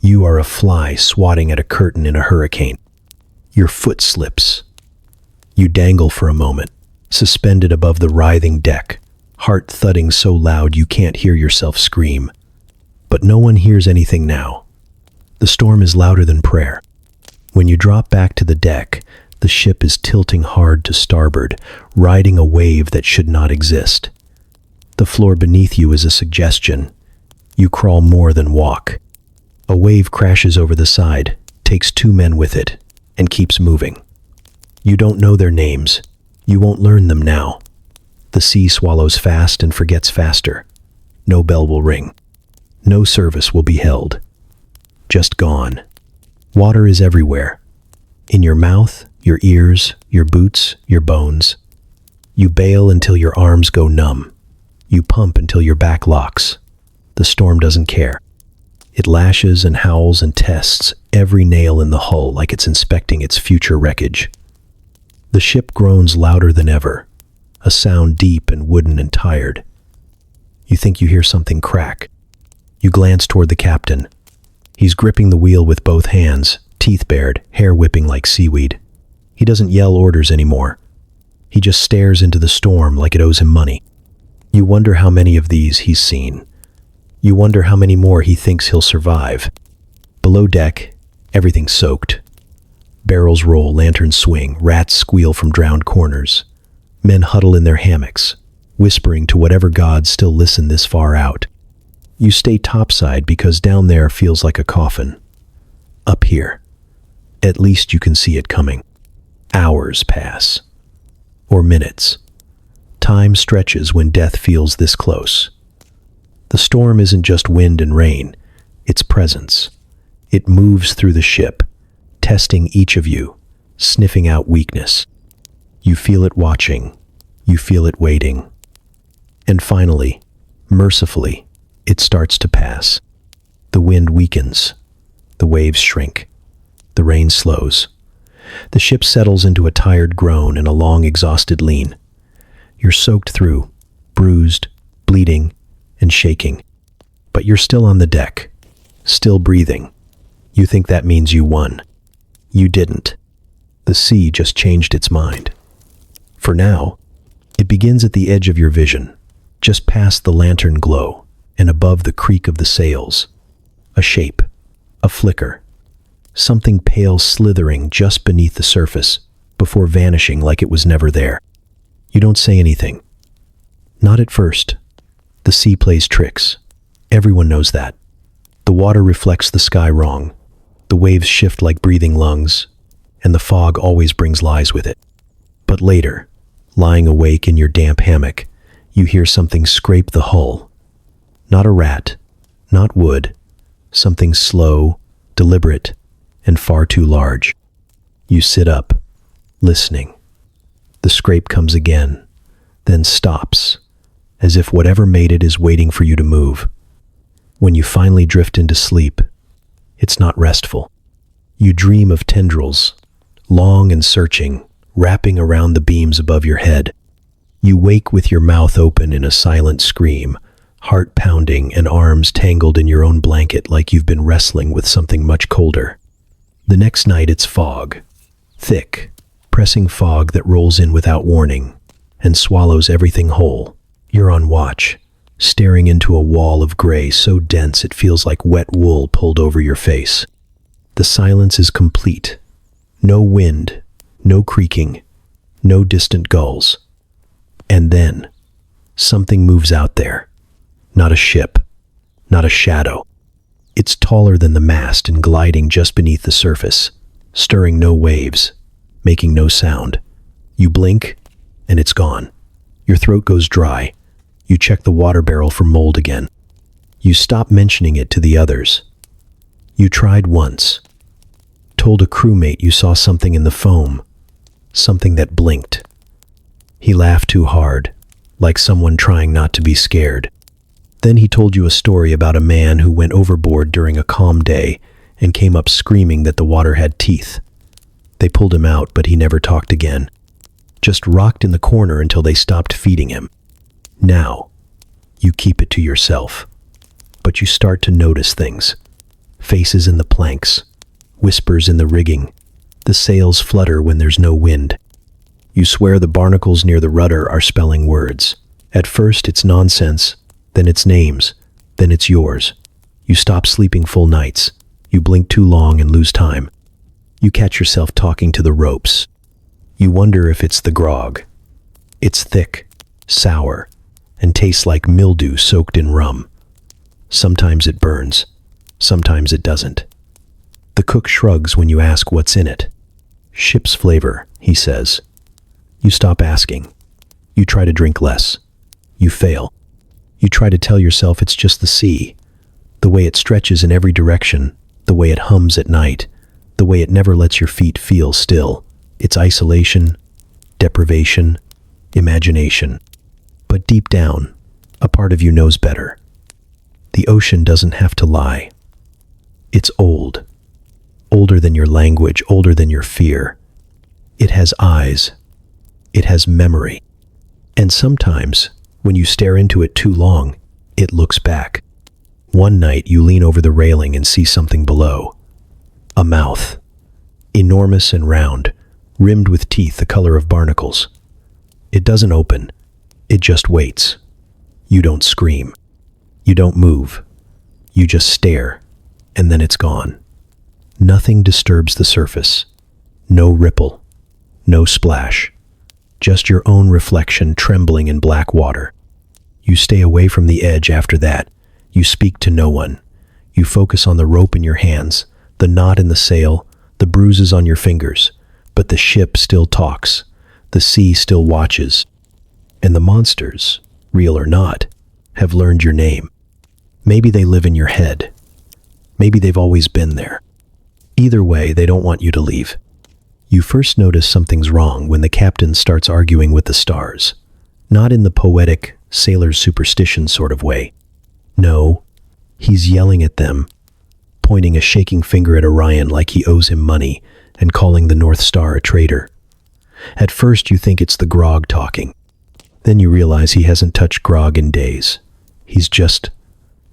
You are a fly swatting at a curtain in a hurricane. Your foot slips. You dangle for a moment, suspended above the writhing deck, heart thudding so loud you can't hear yourself scream. But no one hears anything now. The storm is louder than prayer. When you drop back to the deck, the ship is tilting hard to starboard, riding a wave that should not exist. The floor beneath you is a suggestion. You crawl more than walk. A wave crashes over the side, takes 2 men with it, and keeps moving. You don't know their names. You won't learn them now. The sea swallows fast and forgets faster. No bell will ring. No service will be held. Just gone. Water is everywhere. In your mouth, your ears, your boots, your bones. You bail until your arms go numb. You pump until your back locks. The storm doesn't care. It lashes and howls and tests every nail in the hull like it's inspecting its future wreckage. The ship groans louder than ever, a sound deep and wooden and tired. You think you hear something crack. You You glance toward the captain. He's gripping the wheel with both hands, teeth bared, hair whipping like seaweed. He doesn't yell orders anymore. He just stares into the storm like it owes him money. You wonder how many of these he's seen. You wonder how many more he thinks he'll survive. Below deck, everything's soaked. Barrels roll, lanterns swing, rats squeal from drowned corners. Men huddle in their hammocks, whispering to whatever gods still listen this far out. You stay topside because down there feels like a coffin. Up here, at least you can see it coming. Hours pass. Or minutes. Time stretches when death feels this close. The storm isn't just wind and rain, it's presence. It moves through the ship, testing each of you, sniffing out weakness. You feel it watching, you feel it waiting. And finally, mercifully, it starts to pass. The wind weakens, the waves shrink, the rain slows. The ship settles into a tired groan and a long, exhausted lean. You're soaked through, bruised, bleeding, and shaking. But you're still on the deck, still breathing. You think that means you won. You didn't. The sea just changed its mind. For now, it begins at the edge of your vision, just past the lantern glow and above the creak of the sails. A shape, a flicker, something pale slithering just beneath the surface before vanishing like it was never there. You don't say anything. Not at first. The sea plays tricks. Everyone knows that. The water reflects the sky wrong. The waves shift like breathing lungs, and the fog always brings lies with it. But later, lying awake in your damp hammock, you hear something scrape the hull. Not a rat, not wood, something slow, deliberate, and far too large. You sit up, listening. The scrape comes again, then stops, as if whatever made it is waiting for you to move. When you finally drift into sleep, it's not restful. You dream of tendrils, long and searching, wrapping around the beams above your head. You wake with your mouth open in a silent scream, heart pounding and arms tangled in your own blanket like you've been wrestling with something much colder. The next night it's fog, thick, pressing fog that rolls in without warning and swallows everything whole. You're on watch, staring into a wall of gray so dense it feels like wet wool pulled over your face. The silence is complete. No wind, no creaking, no distant gulls. And then, something moves out there. Not a ship, not a shadow. It's taller than the mast and gliding just beneath the surface, stirring no waves, making no sound. You blink, and it's gone. Your throat goes dry. You check the water barrel for mold again. You stop mentioning it to the others. You tried once. Told a crewmate you saw something in the foam, something that blinked. He laughed too hard, like someone trying not to be scared. Then he told you a story about a man who went overboard during a calm day and came up screaming that the water had teeth. They pulled him out, but he never talked again. Just rocked in the corner until they stopped feeding him. Now, you keep it to yourself. But you start to notice things. Faces in the planks, whispers in the rigging. The sails flutter when there's no wind. You swear the barnacles near the rudder are spelling words. At first it's nonsense, then it's names, then it's yours. You stop sleeping full nights. You blink too long and lose time. You catch yourself talking to the ropes. You wonder if it's the grog. It's thick, sour, and tastes like mildew soaked in rum. Sometimes it burns, sometimes it doesn't. The cook shrugs when you ask what's in it. Ship's flavor, he says. You stop asking. You try to drink less. You fail. You try to tell yourself it's just the sea, the way it stretches in every direction, the way it hums at night, the way it never lets your feet feel still. It's isolation, deprivation, imagination. But deep down, a part of you knows better. The ocean doesn't have to lie. It's old. Older than your language, older than your fear. It has eyes. It has memory. And sometimes, when you stare into it too long, it looks back. One night you lean over the railing and see something below. A mouth. Enormous and round, rimmed with teeth the color of barnacles. It doesn't open. It just waits. You don't scream. You don't move. You just stare, and then it's gone. Nothing disturbs the surface. No ripple. No splash. Just your own reflection trembling in black water. You stay away from the edge after that. You speak to no one. You focus on the rope in your hands, the knot in the sail, the bruises on your fingers. But the ship still talks. The sea still watches. And the monsters, real or not, have learned your name. Maybe they live in your head. Maybe they've always been there. Either way, they don't want you to leave. You first notice something's wrong when the captain starts arguing with the stars. Not in the poetic, sailor's superstition sort of way. No, he's yelling at them, pointing a shaking finger at Orion like he owes him money and calling the North Star a traitor. At first you think it's the grog talking. Then you realize he hasn't touched grog in days. He's just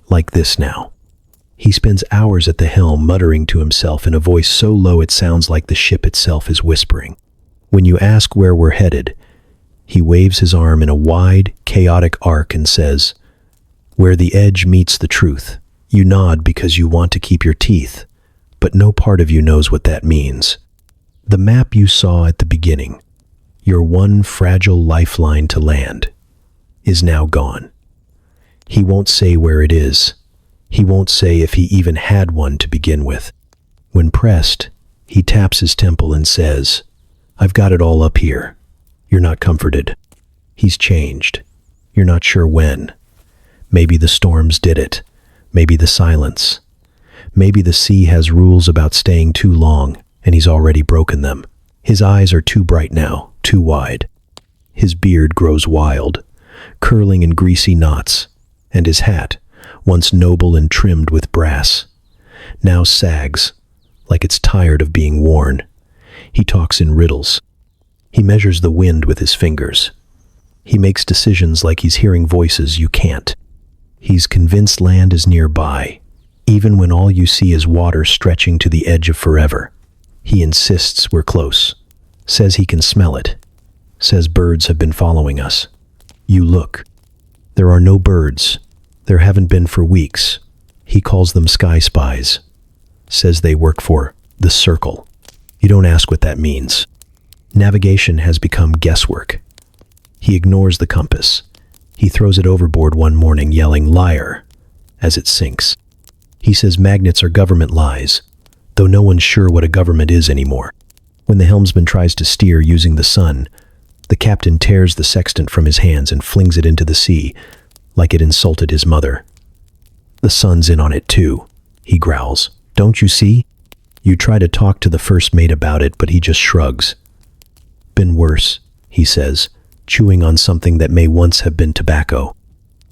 like this now. He spends hours at the helm muttering to himself in a voice so low it sounds like the ship itself is whispering. When you ask where we're headed, he waves his arm in a wide, chaotic arc and says, "Where the edge meets the truth." You nod because you want to keep your teeth, but no part of you knows what that means. The map you saw at the beginning, your one fragile lifeline to land, is now gone. He won't say where it is. He won't say if he even had one to begin with. When pressed, he taps his temple and says, "I've got it all up here." You're not comforted. He's changed. You're not sure when. Maybe the storms did it. Maybe the silence. Maybe the sea has rules about staying too long, and he's already broken them. His eyes are too bright now, too wide. His beard grows wild, curling in greasy knots, and his hat, once noble and trimmed with brass, now sags, like it's tired of being worn. He talks in riddles. He measures the wind with his fingers. He makes decisions like he's hearing voices you can't. He's convinced land is nearby, even when all you see is water stretching to the edge of forever. He insists we're close, says he can smell it, says birds have been following us. You look. There are no birds. There haven't been for weeks. He calls them sky spies, says they work for the circle. You don't ask what that means. Navigation has become guesswork. He ignores the compass. He throws it overboard one morning, yelling "liar" as it sinks. He says magnets are government lies, though no one's sure what a government is anymore. When the helmsman tries to steer using the sun, the captain tears the sextant from his hands and flings it into the sea, like it insulted his mother. "The sun's in on it too," he growls. "Don't you see?" You try to talk to the first mate about it, but he just shrugs. "Been worse," he says, chewing on something that may once have been tobacco.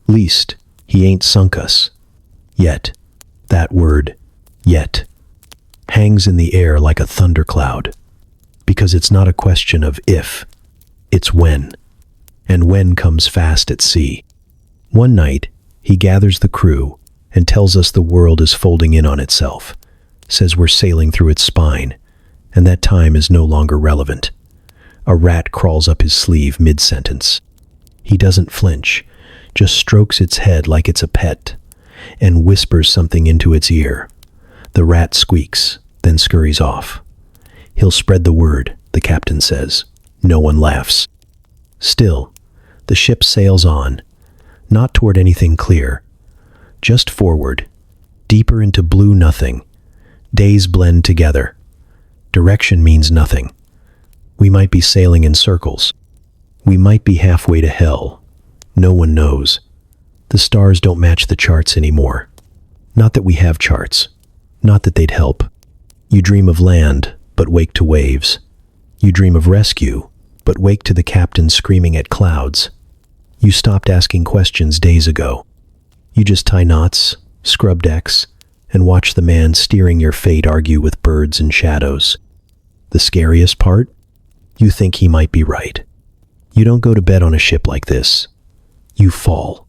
"Least, he ain't sunk us. Yet." That word, "yet," hangs in the air like a thundercloud, because it's not a question of if, it's when, and when comes fast at sea. One night, he gathers the crew and tells us the world is folding in on itself, says we're sailing through its spine, and that time is no longer relevant. A rat crawls up his sleeve mid-sentence. He doesn't flinch, just strokes its head like it's a pet, and whispers something into its ear. The rat squeaks, then scurries off. He'll spread the word, the captain says. No one laughs. Still, the ship sails on, not toward anything clear, just forward, deeper into blue nothing. Days blend together. Direction means nothing. We might be sailing in circles. We might be halfway to hell. No one knows. The stars don't match the charts anymore. Not that we have charts. Not that they'd help. You dream of land, but wake to waves. You dream of rescue, but wake to the captain screaming at clouds. You stopped asking questions days ago. You just tie knots, scrub decks, and watch the man steering your fate argue with birds and shadows. The scariest part? You think he might be right. You don't go to bed on a ship like this. You fall.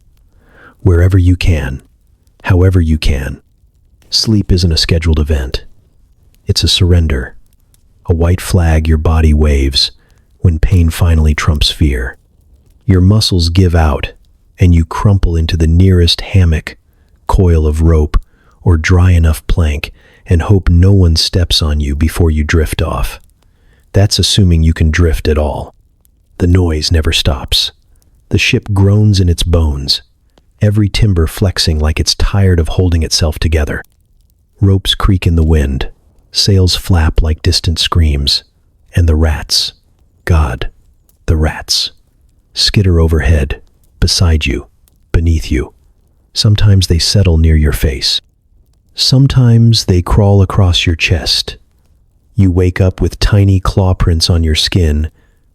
Wherever you can. however you can. Sleep isn't a scheduled event. It's a surrender, a white flag your body waves when pain finally trumps fear. Your muscles give out, and you crumple into the nearest hammock, coil of rope, or dry enough plank, and hope no one steps on you before you drift off. That's assuming you can drift at all. The noise never stops. The ship groans in its bones, every timber flexing like it's tired of holding itself together. Ropes creak in the wind, sails flap like distant screams, and the rats, God, the rats, skitter overhead, beside you, beneath you. Sometimes they settle near your face. Sometimes they crawl across your chest. You wake up with tiny claw prints on your skin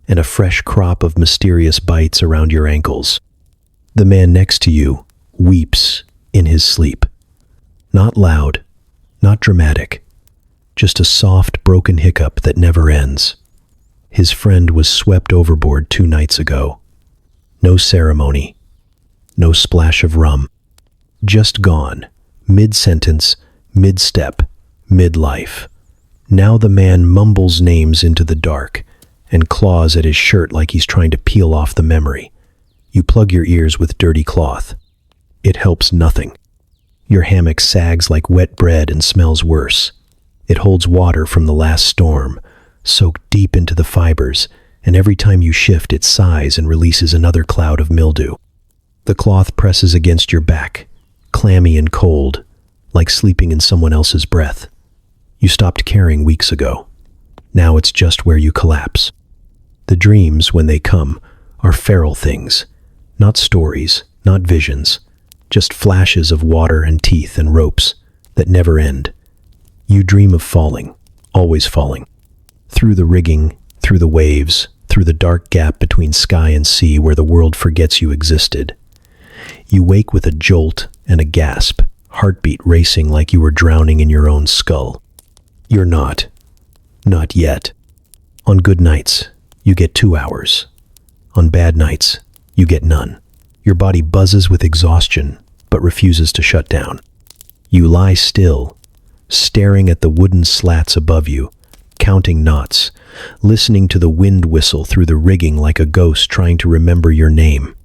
and a fresh crop of mysterious bites around your ankles. The man next to you weeps in his sleep. Not loud, not dramatic, just a soft, broken hiccup that never ends. His friend was swept overboard 2 nights ago. No ceremony, no splash of rum. Just gone, mid-sentence, mid-step, mid-life. Now the man mumbles names into the dark and claws at his shirt like he's trying to peel off the memory. You plug your ears with dirty cloth. It helps nothing. Your hammock sags like wet bread and smells worse. It holds water from the last storm, soaked deep into the fibers, and every time you shift it sighs and releases another cloud of mildew. The cloth presses against your back, clammy and cold, like sleeping in someone else's breath. You stopped caring weeks ago. Now it's just where you collapse. The dreams, when they come, are feral things, not stories, not visions, just flashes of water and teeth and ropes that never end. You dream of falling, always falling, through the rigging, through the waves, through the dark gap between sky and sea where the world forgets you existed. You wake with a jolt and a gasp, heartbeat racing like you were drowning in your own skull. You're not yet. On good nights, you get 2 hours. On bad nights, you get none. Your body buzzes with exhaustion, but refuses to shut down. You lie still, staring at the wooden slats above you, counting knots, listening to the wind whistle through the rigging like a ghost trying to remember your name.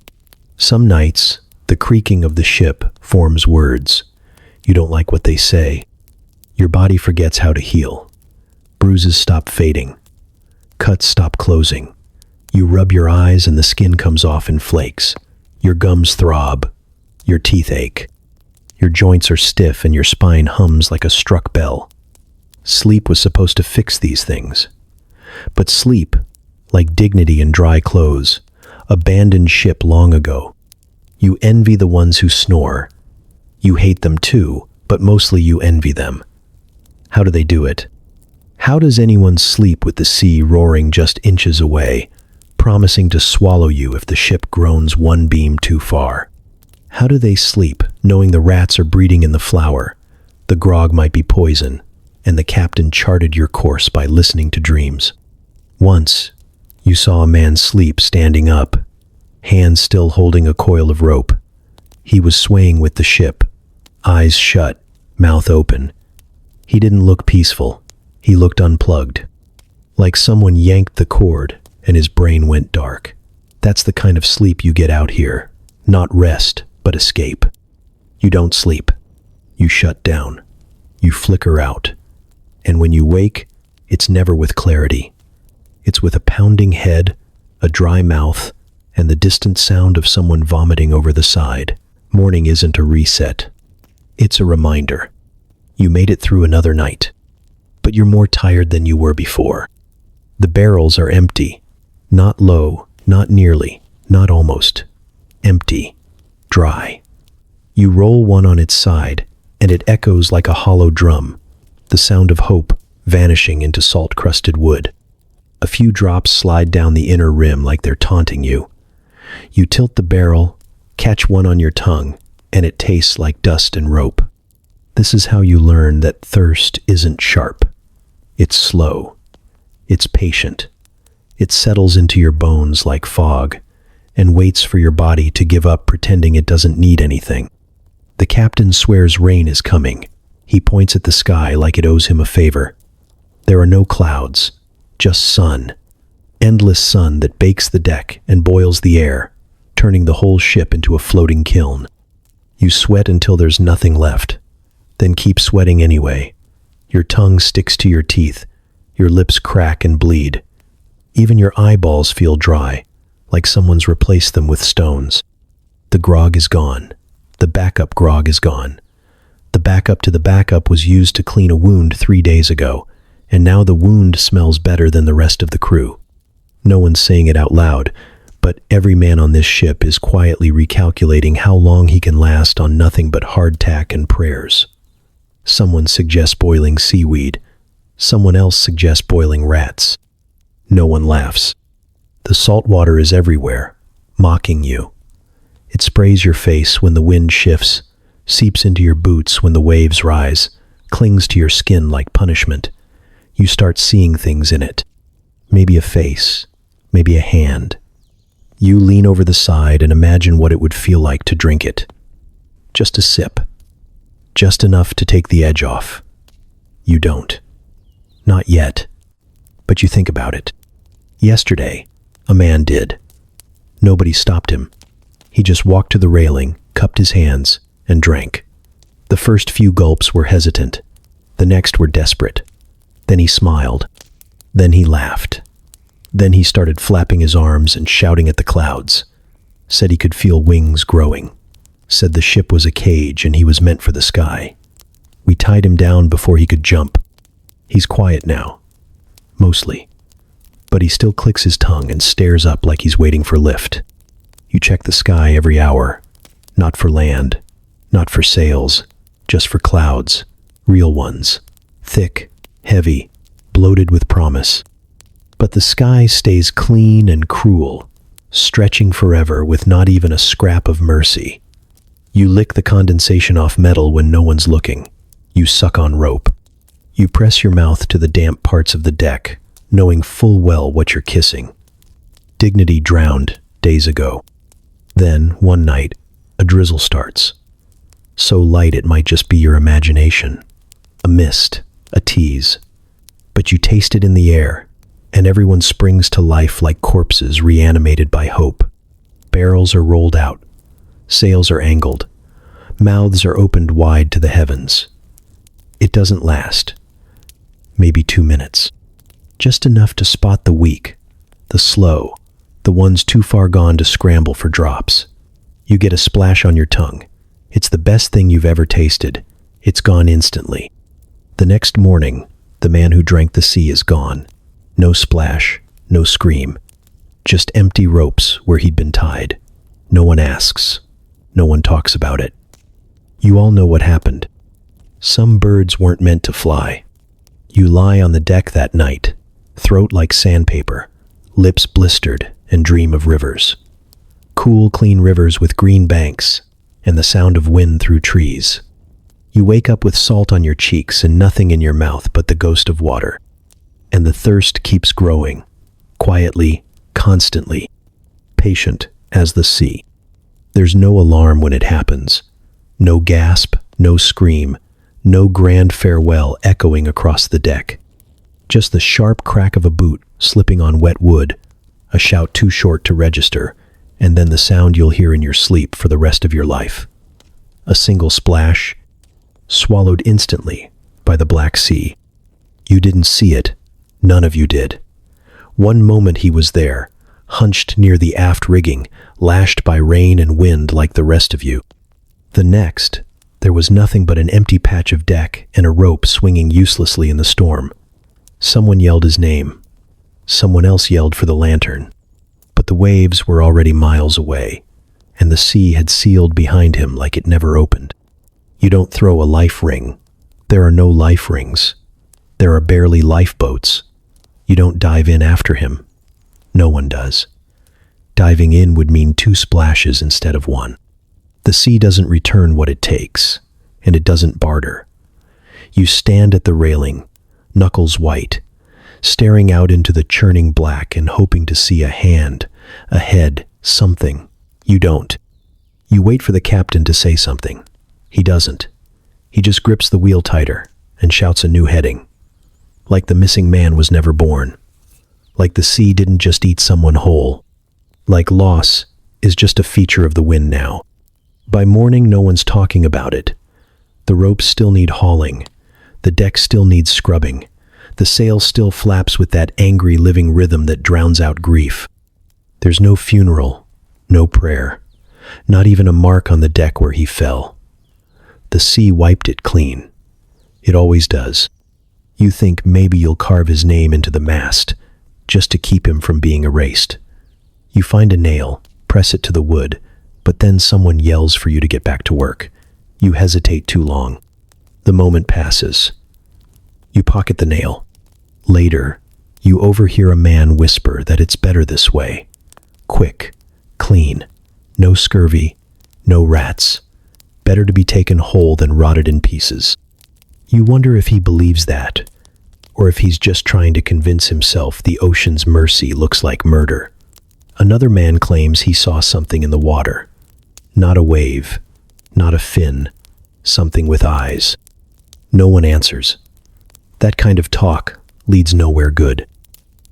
Some nights, the creaking of the ship forms words. You don't like what they say. Your body forgets how to heal. Bruises stop fading. Cuts stop closing. You rub your eyes and the skin comes off in flakes. Your gums throb. Your teeth ache. Your joints are stiff and your spine hums like a struck bell. Sleep was supposed to fix these things. But sleep, like dignity in dry clothes, abandoned ship long ago. You envy the ones who snore. You hate them too, but mostly you envy them. How do they do it? How does anyone sleep with the sea roaring just inches away, promising to swallow you if the ship groans one beam too far? How do they sleep, knowing the rats are breeding in the flour, the grog might be poison, and the captain charted your course by listening to dreams? Once, you saw a man sleep standing up, hands still holding a coil of rope. He was swaying with the ship, eyes shut, mouth open. He didn't look peaceful. He looked unplugged, like someone yanked the cord and his brain went dark. That's the kind of sleep you get out here. Not rest, but escape. You don't sleep. You shut down. You flicker out. And when you wake, it's never with clarity. It's with a pounding head, a dry mouth, and the distant sound of someone vomiting over the side. Morning isn't a reset. It's a reminder. You made it through another night, but you're more tired than you were before. The barrels are empty. Not low, not nearly, not almost. Empty. Dry. You roll one on its side, and it echoes like a hollow drum, the sound of hope vanishing into salt-crusted wood. A few drops slide down the inner rim like they're taunting you. You tilt the barrel, catch one on your tongue, and it tastes like dust and rope. This is how you learn that thirst isn't sharp. It's slow. It's patient. It settles into your bones like fog and waits for your body to give up pretending it doesn't need anything. The captain swears rain is coming. He points at the sky like it owes him a favor. There are no clouds, just sun. Endless sun that bakes the deck and boils the air, turning the whole ship into a floating kiln. You sweat until there's nothing left, then keep sweating anyway. Your tongue sticks to your teeth, your lips crack and bleed. Even your eyeballs feel dry, like someone's replaced them with stones. The grog is gone. The backup grog is gone. The backup to the backup was used to clean a wound 3 days ago, and now the wound smells better than the rest of the crew. No one's saying it out loud, but every man on this ship is quietly recalculating how long he can last on nothing but hardtack and prayers. Someone suggests boiling seaweed. Someone else suggests boiling rats. No one laughs. The salt water is everywhere, mocking you. It sprays your face when the wind shifts, seeps into your boots when the waves rise, clings to your skin like punishment. You start seeing things in it. Maybe a face, maybe a hand. You lean over the side and imagine what it would feel like to drink it. Just a sip. Just enough to take the edge off. You don't. Not yet. But you think about it. Yesterday, a man did. Nobody stopped him. He just walked to the railing, cupped his hands, and drank. The first few gulps were hesitant. The next were desperate. Then he smiled. Then he laughed. Then he started flapping his arms and shouting at the clouds. Said he could feel wings growing. Said the ship was a cage and he was meant for the sky. We tied him down before he could jump. He's quiet now. Mostly. But he still clicks his tongue and stares up like he's waiting for lift. You check the sky every hour. Not for land. Not for sails. Just for clouds. Real ones. Thick. Heavy. Bloated with promise. But the sky stays clean and cruel, stretching forever with not even a scrap of mercy. You lick the condensation off metal when no one's looking. You suck on rope. You press your mouth to the damp parts of the deck, knowing full well what you're kissing. Dignity drowned days ago. Then, one night, a drizzle starts. So light it might just be your imagination. A mist, a tease. But you taste it in the air, and everyone springs to life like corpses reanimated by hope. Barrels are rolled out. Sails are angled. Mouths are opened wide to the heavens. It doesn't last. Maybe 2 minutes. Just enough to spot the weak, the slow, the ones too far gone to scramble for drops. You get a splash on your tongue. It's the best thing you've ever tasted. It's gone instantly. The next morning, the man who drank the sea is gone. No splash, no scream. Just empty ropes where he'd been tied. No one asks. No one talks about it. You all know what happened. Some birds weren't meant to fly. You lie on the deck that night, throat like sandpaper, lips blistered, and dream of rivers. Cool, clean rivers with green banks, and the sound of wind through trees. You wake up with salt on your cheeks and nothing in your mouth but the ghost of water. And the thirst keeps growing, quietly, constantly, patient as the sea. There's no alarm when it happens. No gasp, no scream, no grand farewell echoing across the deck. Just the sharp crack of a boot slipping on wet wood, a shout too short to register, and then the sound you'll hear in your sleep for the rest of your life. A single splash, swallowed instantly by the Black Sea. You didn't see it. None of you did. One moment he was there, hunched near the aft rigging, lashed by rain and wind like the rest of you. The next, there was nothing but an empty patch of deck and a rope swinging uselessly in the storm. Someone yelled his name. Someone else yelled for the lantern. But the waves were already miles away, and the sea had sealed behind him like it never opened. You don't throw a life ring. There are no life rings. There are barely lifeboats. You don't dive in after him. No one does. Diving in would mean 2 splashes instead of 1. The sea doesn't return what it takes, and it doesn't barter. You stand at the railing, knuckles white, staring out into the churning black and hoping to see a hand, a head, something. You don't. You wait for the captain to say something. He doesn't. He just grips the wheel tighter and shouts a new heading. Like the missing man was never born. Like the sea didn't just eat someone whole. Like loss is just a feature of the wind now. By morning, no one's talking about it. The ropes still need hauling. The deck still needs scrubbing. The sail still flaps with that angry living rhythm that drowns out grief. There's no funeral, no prayer, not even a mark on the deck where he fell. The sea wiped it clean. It always does. You think maybe you'll carve his name into the mast, just to keep him from being erased. You find a nail, press it to the wood, but then someone yells for you to get back to work. You hesitate too long. The moment passes. You pocket the nail. Later, you overhear a man whisper that it's better this way. Quick, clean, no scurvy, no rats. Better to be taken whole than rotted in pieces. You wonder if he believes that, or if he's just trying to convince himself the ocean's mercy looks like murder. Another man claims he saw something in the water. Not a wave, not a fin, something with eyes. No one answers. That kind of talk leads nowhere good.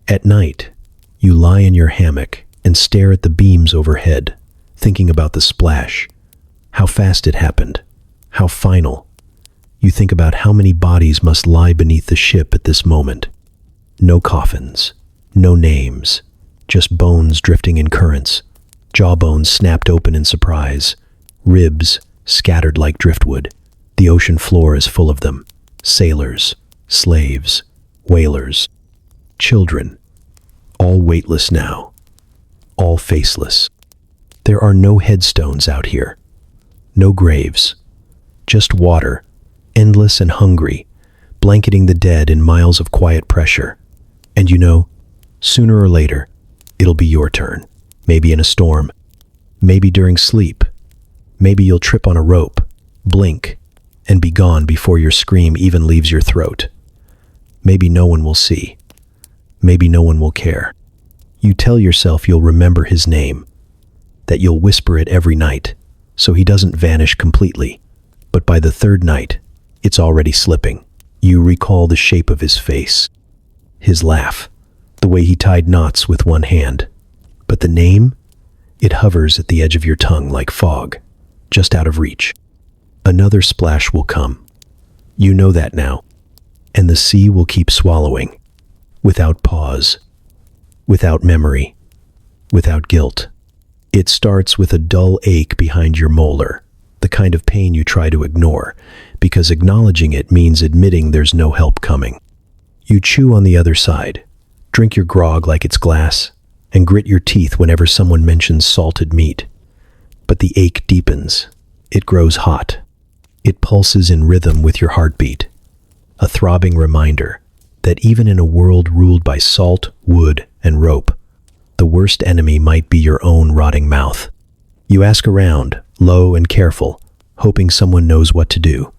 At night, you lie in your hammock and stare at the beams overhead, thinking about the splash, how fast it happened, how final. You think about how many bodies must lie beneath the ship at this moment. No coffins, no names, just bones drifting in currents, jawbones snapped open in surprise, ribs scattered like driftwood. The ocean floor is full of them. Sailors, slaves, whalers, children, all weightless now, all faceless. There are no headstones out here, no graves, just water, endless and hungry, blanketing the dead in miles of quiet pressure. And you know, sooner or later, it'll be your turn. Maybe in a storm, maybe during sleep. Maybe you'll trip on a rope, blink, and be gone before your scream even leaves your throat. Maybe no one will see. Maybe no one will care. You tell yourself you'll remember his name, that you'll whisper it every night, so he doesn't vanish completely. But by the third night, it's already slipping. You recall the shape of his face, his laugh, the way he tied knots with one hand. But the name? It hovers at the edge of your tongue like fog, just out of reach. Another splash will come. You know that now. And the sea will keep swallowing, without pause, without memory, without guilt. It starts with a dull ache behind your molar, the kind of pain you try to ignore, because acknowledging it means admitting there's no help coming. You chew on the other side, drink your grog like it's glass, and grit your teeth whenever someone mentions salted meat. But the ache deepens. It grows hot. It pulses in rhythm with your heartbeat, a throbbing reminder that even in a world ruled by salt, wood, and rope, the worst enemy might be your own rotting mouth. You ask around, low and careful, hoping someone knows what to do.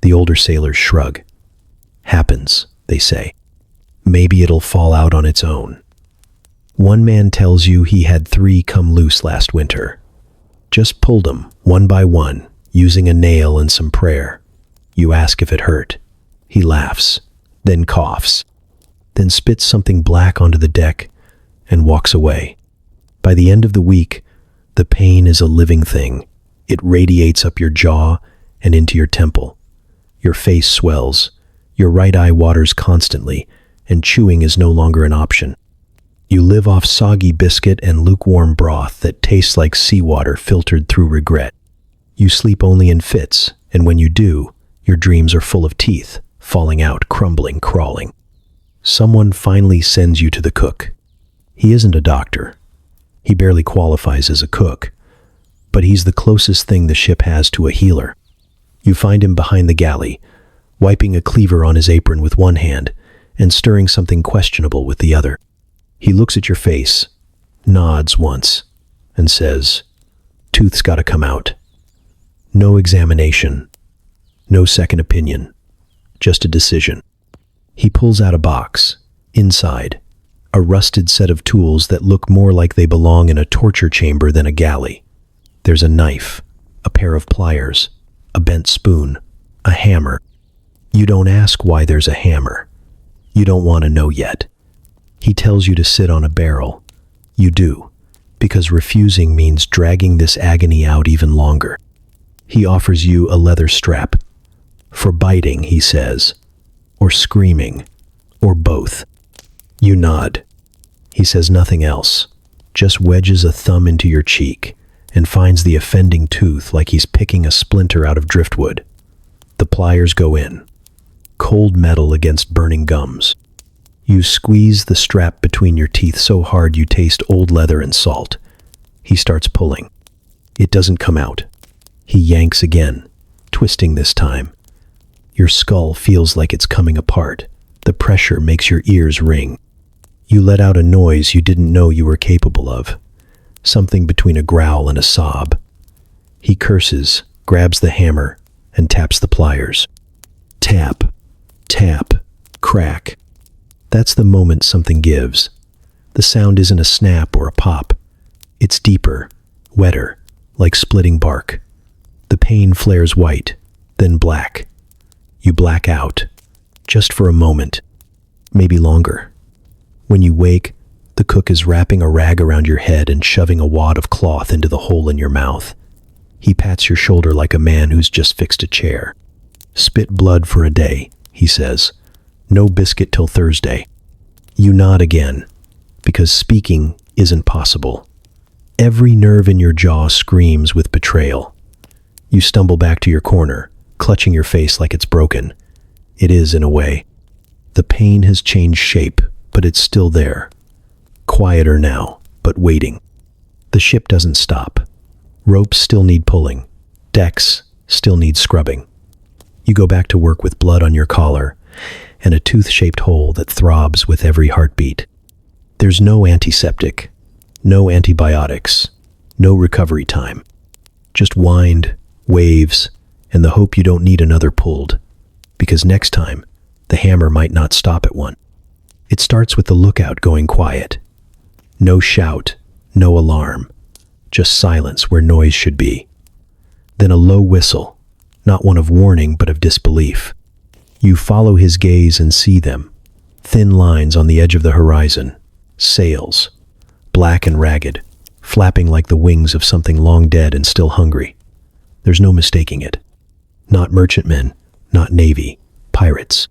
The older sailors shrug. Happens, they say. Maybe it'll fall out on its own. One man tells you he had 3 come loose last winter. Just pulled them, one by one, using a nail and some prayer. You ask if it hurt. He laughs, then coughs, then spits something black onto the deck and walks away. By the end of the week, the pain is a living thing. It radiates up your jaw and into your temple. Your face swells, your right eye waters constantly, and chewing is no longer an option. You live off soggy biscuit and lukewarm broth that tastes like seawater filtered through regret. You sleep only in fits, and when you do, your dreams are full of teeth, falling out, crumbling, crawling. Someone finally sends you to the cook. He isn't a doctor. He barely qualifies as a cook, but he's the closest thing the ship has to a healer. You find him behind the galley, wiping a cleaver on his apron with one hand and stirring something questionable with the other. He looks at your face, nods once, and says, "Tooth's gotta come out." No examination, no second opinion, just a decision. He pulls out a box. Inside, a rusted set of tools that look more like they belong in a torture chamber than a galley. There's a knife, a pair of pliers, a bent spoon, a hammer. You don't ask why there's a hammer. You don't want to know yet. He tells you to sit on a barrel. You do, because refusing means dragging this agony out even longer. He offers you a leather strap. For biting, he says, or screaming, or both. You nod. He says nothing else, just wedges a thumb into your cheek and finds the offending tooth like he's picking a splinter out of driftwood. The pliers go in. Cold metal against burning gums. You squeeze the strap between your teeth so hard you taste old leather and salt. He starts pulling. It doesn't come out. He yanks again, twisting this time. Your skull feels like it's coming apart. The pressure makes your ears ring. You let out a noise you didn't know you were capable of. Something between a growl and a sob. He curses, grabs the hammer, and taps the pliers. Tap, tap, crack. That's the moment something gives. The sound isn't a snap or a pop. It's deeper, wetter, like splitting bark. The pain flares white, then black. You black out, just for a moment, maybe longer. When you wake, the cook is wrapping a rag around your head and shoving a wad of cloth into the hole in your mouth. He pats your shoulder like a man who's just fixed a chair. Spit blood for a day, he says. No biscuit till Thursday. You nod again, because speaking isn't possible. Every nerve in your jaw screams with betrayal. You stumble back to your corner, clutching your face like it's broken. It is, in a way. The pain has changed shape, but it's still there. Quieter now, but waiting. The ship doesn't stop. Ropes still need pulling. Decks still need scrubbing. You go back to work with blood on your collar and a tooth-shaped hole that throbs with every heartbeat. There's no antiseptic, no antibiotics, no recovery time. Just wind, waves, and the hope you don't need another pulled, because next time, the hammer might not stop at one. It starts with the lookout going quiet. No shout, no alarm, just silence where noise should be. Then a low whistle, not one of warning but of disbelief. You follow his gaze and see them, thin lines on the edge of the horizon, sails, black and ragged, flapping like the wings of something long dead and still hungry. There's no mistaking it. Not merchantmen, not navy, pirates.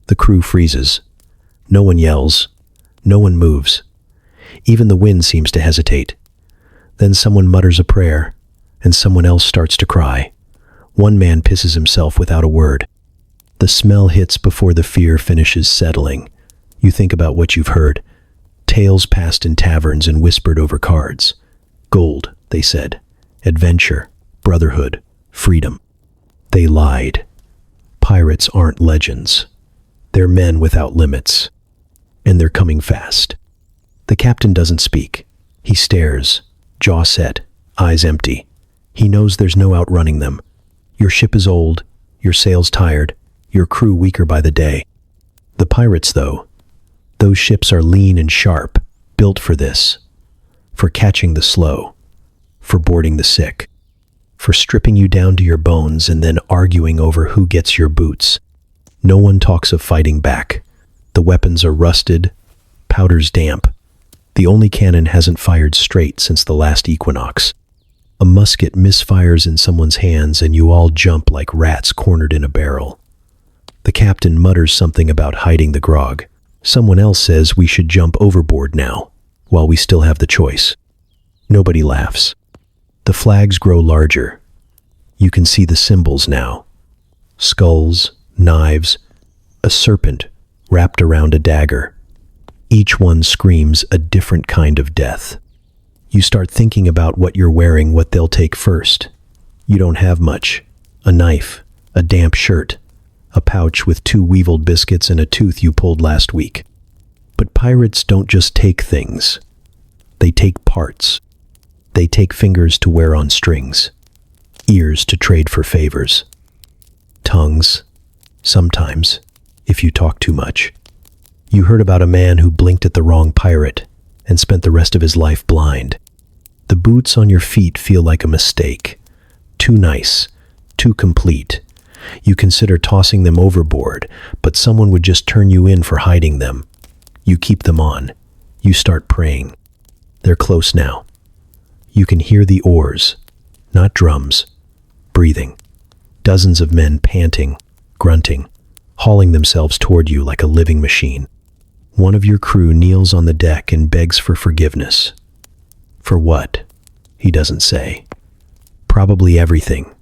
The crew freezes. No one yells. No one moves. Even the wind seems to hesitate. Then someone mutters a prayer, and someone else starts to cry. One man pisses himself without a word. The smell hits before the fear finishes settling. You think about what you've heard. Tales passed in taverns and whispered over cards. Gold, they said. Adventure, brotherhood, freedom. They lied. Pirates aren't legends. They're men without limits. And they're coming fast. The captain doesn't speak. He stares, jaw set, eyes empty. He knows there's no outrunning them. Your ship is old, your sails tired, your crew weaker by the day. The pirates, though, those ships are lean and sharp, built for this, for catching the slow, for boarding the sick, for stripping you down to your bones and then arguing over who gets your boots. No one talks of fighting back. The weapons are rusted, powder's damp. The only cannon hasn't fired straight since the last equinox. A musket misfires in someone's hands and you all jump like rats cornered in a barrel. The captain mutters something about hiding the grog. Someone else says we should jump overboard now, while we still have the choice. Nobody laughs. The flags grow larger. You can see the symbols now. Skulls, knives, a serpent wrapped around a dagger. Each one screams a different kind of death. You start thinking about what you're wearing, what they'll take first. You don't have much. A knife, a damp shirt, a pouch with 2 weevilled biscuits and a tooth you pulled last week. But pirates don't just take things. They take parts. They take fingers to wear on strings, ears to trade for favors, tongues, sometimes, if you talk too much. You heard about a man who blinked at the wrong pirate and spent the rest of his life blind. The boots on your feet feel like a mistake. Too nice, too complete. You consider tossing them overboard, but someone would just turn you in for hiding them. You keep them on. You start praying. They're close now. You can hear the oars, not drums, breathing. Dozens of men panting, grunting, hauling themselves toward you like a living machine. One of your crew kneels on the deck and begs for forgiveness. For what? He doesn't say. Probably everything.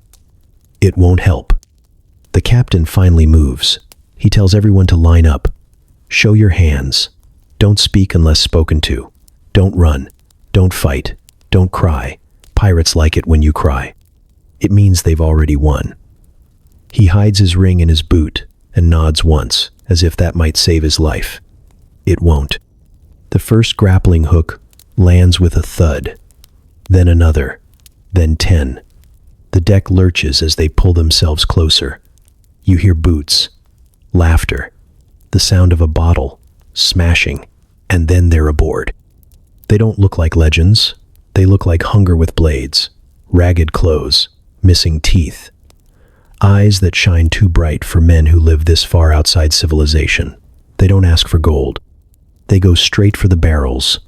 It won't help. The captain finally moves. He tells everyone to line up. Show your hands. Don't speak unless spoken to. Don't run. Don't fight. Don't cry. Pirates like it when you cry. It means they've already won. He hides his ring in his boot and nods once, as if that might save his life. It won't. The first grappling hook lands with a thud, then another, then 10. The deck lurches as they pull themselves closer. You hear boots, laughter, the sound of a bottle, smashing, and then they're aboard. They don't look like legends. They look like hunger with blades, ragged clothes, missing teeth. Eyes that shine too bright for men who live this far outside civilization. They don't ask for gold. They go straight for the barrels,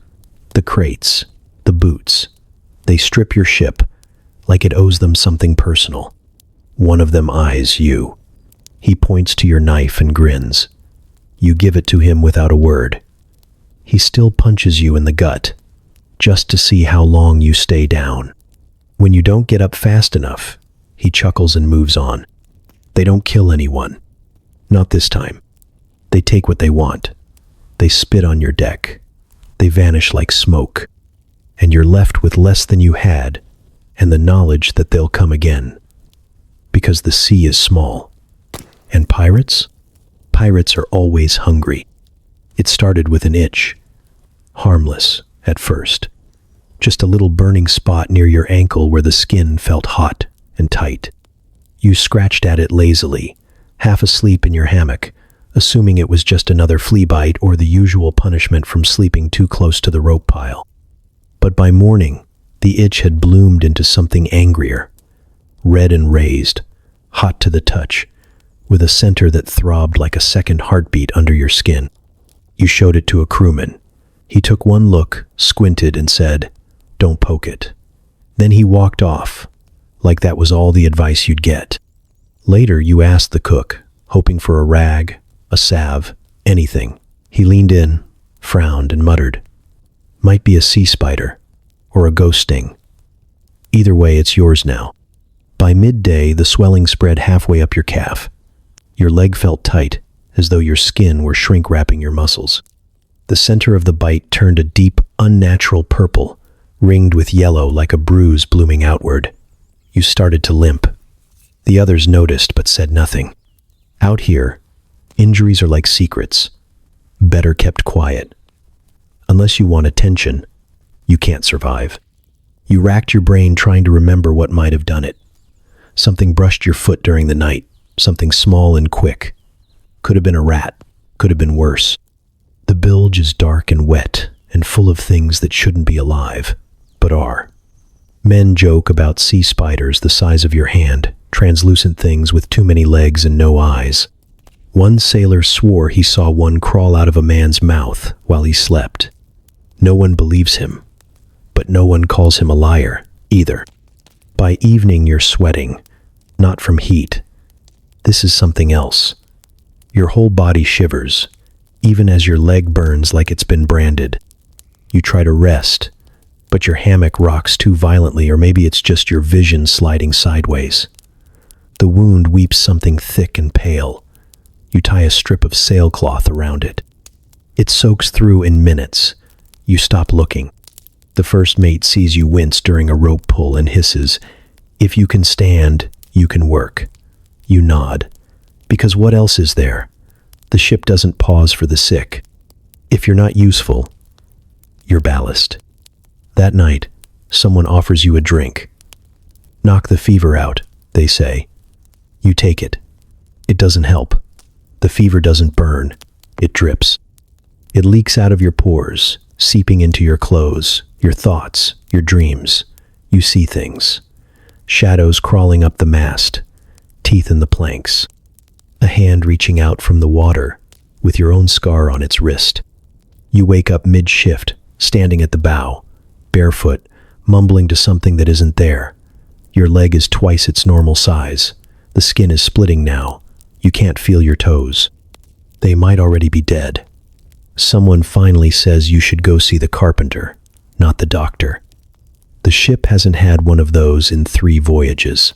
the crates, the boots. They strip your ship like it owes them something personal. One of them eyes you. He points to your knife and grins. You give it to him without a word. He still punches you in the gut, just to see how long you stay down. When you don't get up fast enough, he chuckles and moves on. They don't kill anyone. Not this time. They take what they want. They spit on your deck. They vanish like smoke. And you're left with less than you had, and the knowledge that they'll come again. Because the sea is small. And pirates? Pirates are always hungry. It started with an itch. Harmless at first. Just a little burning spot near your ankle where the skin felt hot and tight. You scratched at it lazily, half asleep in your hammock, assuming it was just another flea bite or the usual punishment from sleeping too close to the rope pile. But by morning, the itch had bloomed into something angrier, red and raised, hot to the touch, with a center that throbbed like a second heartbeat under your skin. You showed it to a crewman. He took one look, squinted, and said, "Don't poke it." Then he walked off, like that was all the advice you'd get. Later, you asked the cook, hoping for a rag, a salve, anything. He leaned in, frowned, and muttered, "Might be a sea spider, or a ghost sting. Either way, it's yours now." By midday, the swelling spread halfway up your calf. Your leg felt tight, as though your skin were shrink-wrapping your muscles. The center of the bite turned a deep, unnatural purple, ringed with yellow like a bruise blooming outward. You started to limp. The others noticed but said nothing. Out here, injuries are like secrets, better kept quiet. Unless you want attention, you can't survive. You racked your brain trying to remember what might have done it. Something brushed your foot during the night, something small and quick. Could have been a rat, could have been worse. The bilge is dark and wet and full of things that shouldn't be alive, but are. Men joke about sea spiders the size of your hand, translucent things with too many legs and no eyes. One sailor swore he saw one crawl out of a man's mouth while he slept. No one believes him, but no one calls him a liar either. By evening you're sweating, not from heat. This is something else. Your whole body shivers, even as your leg burns like it's been branded. You try to rest, but your hammock rocks too violently, or maybe it's just your vision sliding sideways. The wound weeps something thick and pale. You tie a strip of sailcloth around it. It soaks through in minutes. You stop looking. The first mate sees you wince during a rope pull and hisses, "If you can stand, you can work." You nod. Because what else is there? The ship doesn't pause for the sick. If you're not useful, you're ballast. That night, someone offers you a drink. "Knock the fever out," they say. You take it. It doesn't help. The fever doesn't burn. It drips. It leaks out of your pores, seeping into your clothes, your thoughts, your dreams. You see things. Shadows crawling up the mast, teeth in the planks. A hand reaching out from the water, with your own scar on its wrist. You wake up mid-shift, standing at the bow, barefoot, mumbling to something that isn't there. Your leg is twice its normal size. The skin is splitting now. You can't feel your toes. They might already be dead. Someone finally says you should go see the carpenter, not the doctor. The ship hasn't had one of those in 3 voyages.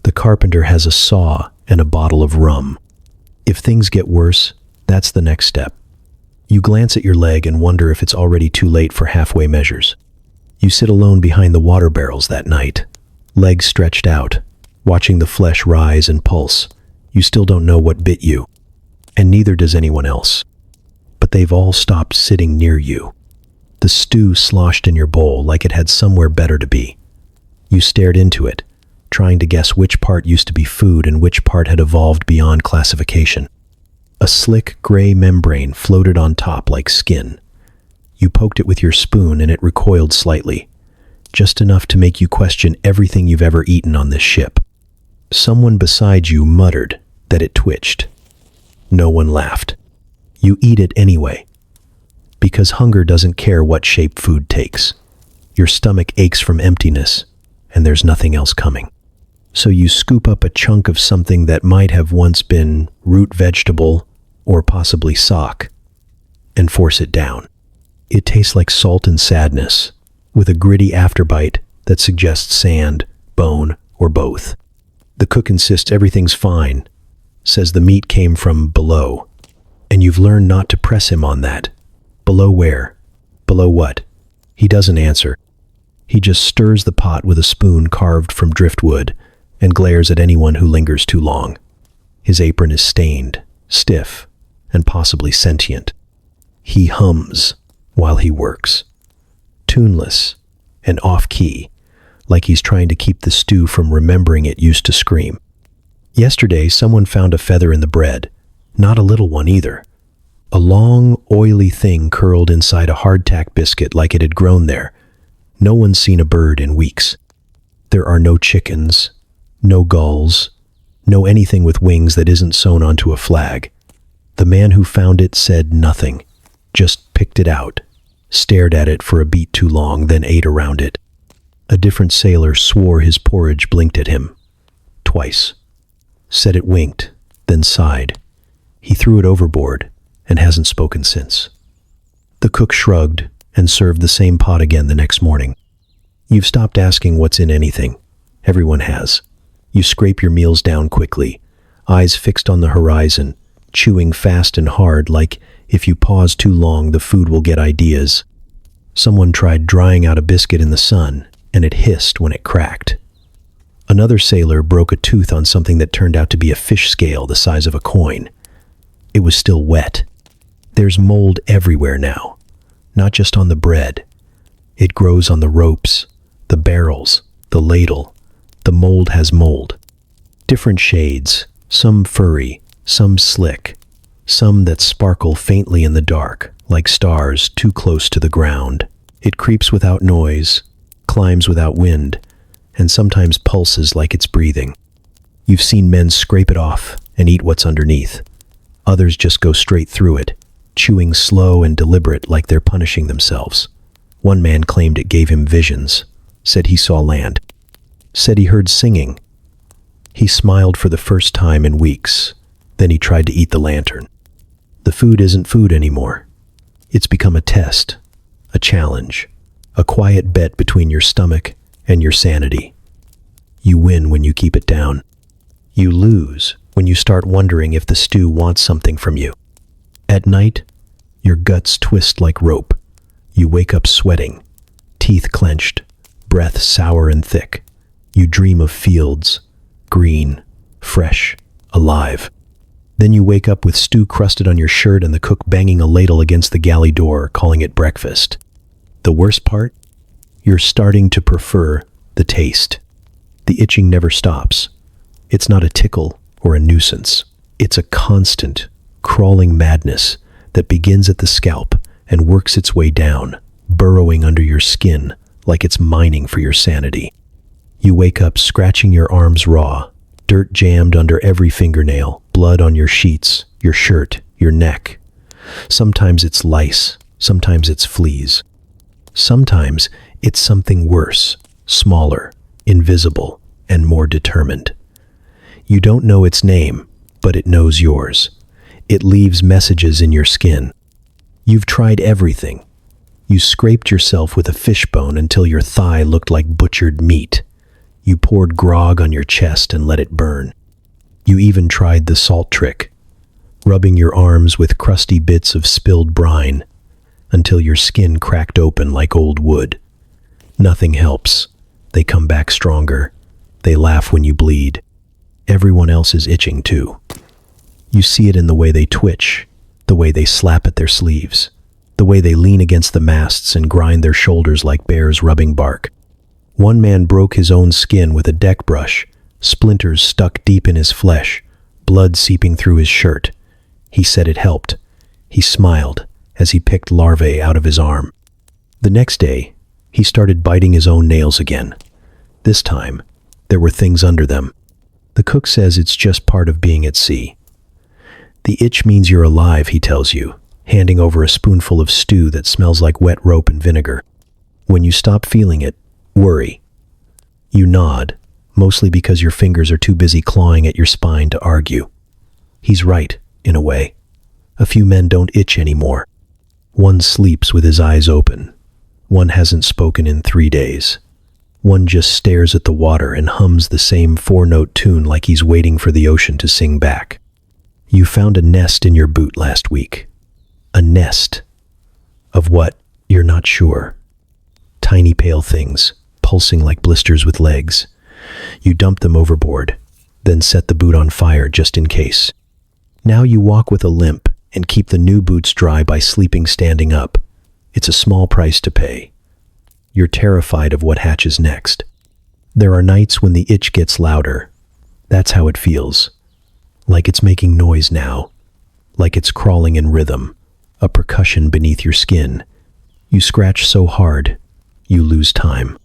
The carpenter has a saw and a bottle of rum. If things get worse, that's the next step. You glance at your leg and wonder if it's already too late for halfway measures. You sit alone behind the water barrels that night, legs stretched out, watching the flesh rise and pulse. You still don't know what bit you, and neither does anyone else. But they've all stopped sitting near you. The stew sloshed in your bowl like it had somewhere better to be. You stared into it, trying to guess which part used to be food and which part had evolved beyond classification. A slick gray membrane floated on top like skin. You poked it with your spoon and it recoiled slightly, just enough to make you question everything you've ever eaten on this ship. Someone beside you muttered that it twitched. No one laughed. You eat it anyway, because hunger doesn't care what shape food takes. Your stomach aches from emptiness, and there's nothing else coming. So you scoop up a chunk of something that might have once been root vegetable or possibly sock, and force it down. It tastes like salt and sadness, with a gritty afterbite that suggests sand, bone, or both. The cook insists everything's fine, says the meat came from below, and you've learned not to press him on that. Below where? Below what? He doesn't answer. He just stirs the pot with a spoon carved from driftwood and glares at anyone who lingers too long. His apron is stained, stiff, and possibly sentient. He hums while he works, tuneless and off-key, like he's trying to keep the stew from remembering it used to scream. Yesterday, someone found a feather in the bread, not a little one either. A long, oily thing curled inside a hardtack biscuit like it had grown there. No one's seen a bird in weeks. There are no chickens, no gulls, no anything with wings that isn't sewn onto a flag. The man who found it said nothing, just picked it out, stared at it for a beat too long, then ate around it. A different sailor swore his porridge blinked at him. Twice. Said it winked, then sighed. He threw it overboard and hasn't spoken since. The cook shrugged and served the same pot again the next morning. You've stopped asking what's in anything. Everyone has. You scrape your meals down quickly, eyes fixed on the horizon, chewing fast and hard like if you pause too long the food will get ideas. Someone tried drying out a biscuit in the sun and it hissed when it cracked. Another sailor broke a tooth on something that turned out to be a fish scale the size of a coin. It was still wet. There's mold everywhere now, not just on the bread. It grows on the ropes, the barrels, the ladle. The mold has mold. Different shades, some furry, some slick, some that sparkle faintly in the dark, like stars too close to the ground. It creeps without noise, climbs without wind, and sometimes pulses like it's breathing. You've seen men scrape it off and eat what's underneath. Others just go straight through it, chewing slow and deliberate like they're punishing themselves. One man claimed it gave him visions, said he saw land, said he heard singing. He smiled for the first time in weeks, then he tried to eat the lantern. The food isn't food anymore. It's become a test, a challenge, a quiet bet between your stomach and your sanity. You win when you keep it down. You lose when you start wondering if the stew wants something from you. At night, your guts twist like rope. You wake up sweating, teeth clenched, breath sour and thick. You dream of fields, green, fresh, alive. Then you wake up with stew crusted on your shirt and the cook banging a ladle against the galley door, calling it breakfast. The worst part? You're starting to prefer the taste. The itching never stops. It's not a tickle or a nuisance. It's a constant, crawling madness that begins at the scalp and works its way down, burrowing under your skin like it's mining for your sanity. You wake up scratching your arms raw, Dirt jammed under every fingernail, blood on your sheets, your shirt, your neck. Sometimes it's lice, sometimes it's fleas. Sometimes it's something worse, smaller, invisible, and more determined. You don't know its name, but it knows yours. It leaves messages in your skin. You've tried everything. You scraped yourself with a fishbone until your thigh looked like butchered meat. You poured grog on your chest and let it burn. You even tried the salt trick, rubbing your arms with crusty bits of spilled brine until your skin cracked open like old wood. Nothing helps. They come back stronger. They laugh when you bleed. Everyone else is itching too. You see it in the way they twitch, the way they slap at their sleeves, the way they lean against the masts and grind their shoulders like bears rubbing bark. One man broke his own skin with a deck brush, splinters stuck deep in his flesh, blood seeping through his shirt. He said it helped. He smiled as he picked larvae out of his arm. The next day, he started biting his own nails again. This time, there were things under them. The cook says it's just part of being at sea. The itch means you're alive, he tells you, handing over a spoonful of stew that smells like wet rope and vinegar. When you stop feeling it, worry. You nod, mostly because your fingers are too busy clawing at your spine to argue. He's right, in a way. A few men don't itch anymore. One sleeps with his eyes open. One hasn't spoken in 3 days. One just stares at the water and hums the same 4-note tune like he's waiting for the ocean to sing back. You found a nest in your boot last week. A nest. Of what? You're not sure. Tiny pale things, pulsing like blisters with legs. You dump them overboard, then set the boot on fire just in case. Now you walk with a limp and keep the new boots dry by sleeping standing up. It's a small price to pay. You're terrified of what hatches next. There are nights when the itch gets louder. That's how it feels. Like it's making noise now. Like it's crawling in rhythm, a percussion beneath your skin. You scratch so hard, you lose time.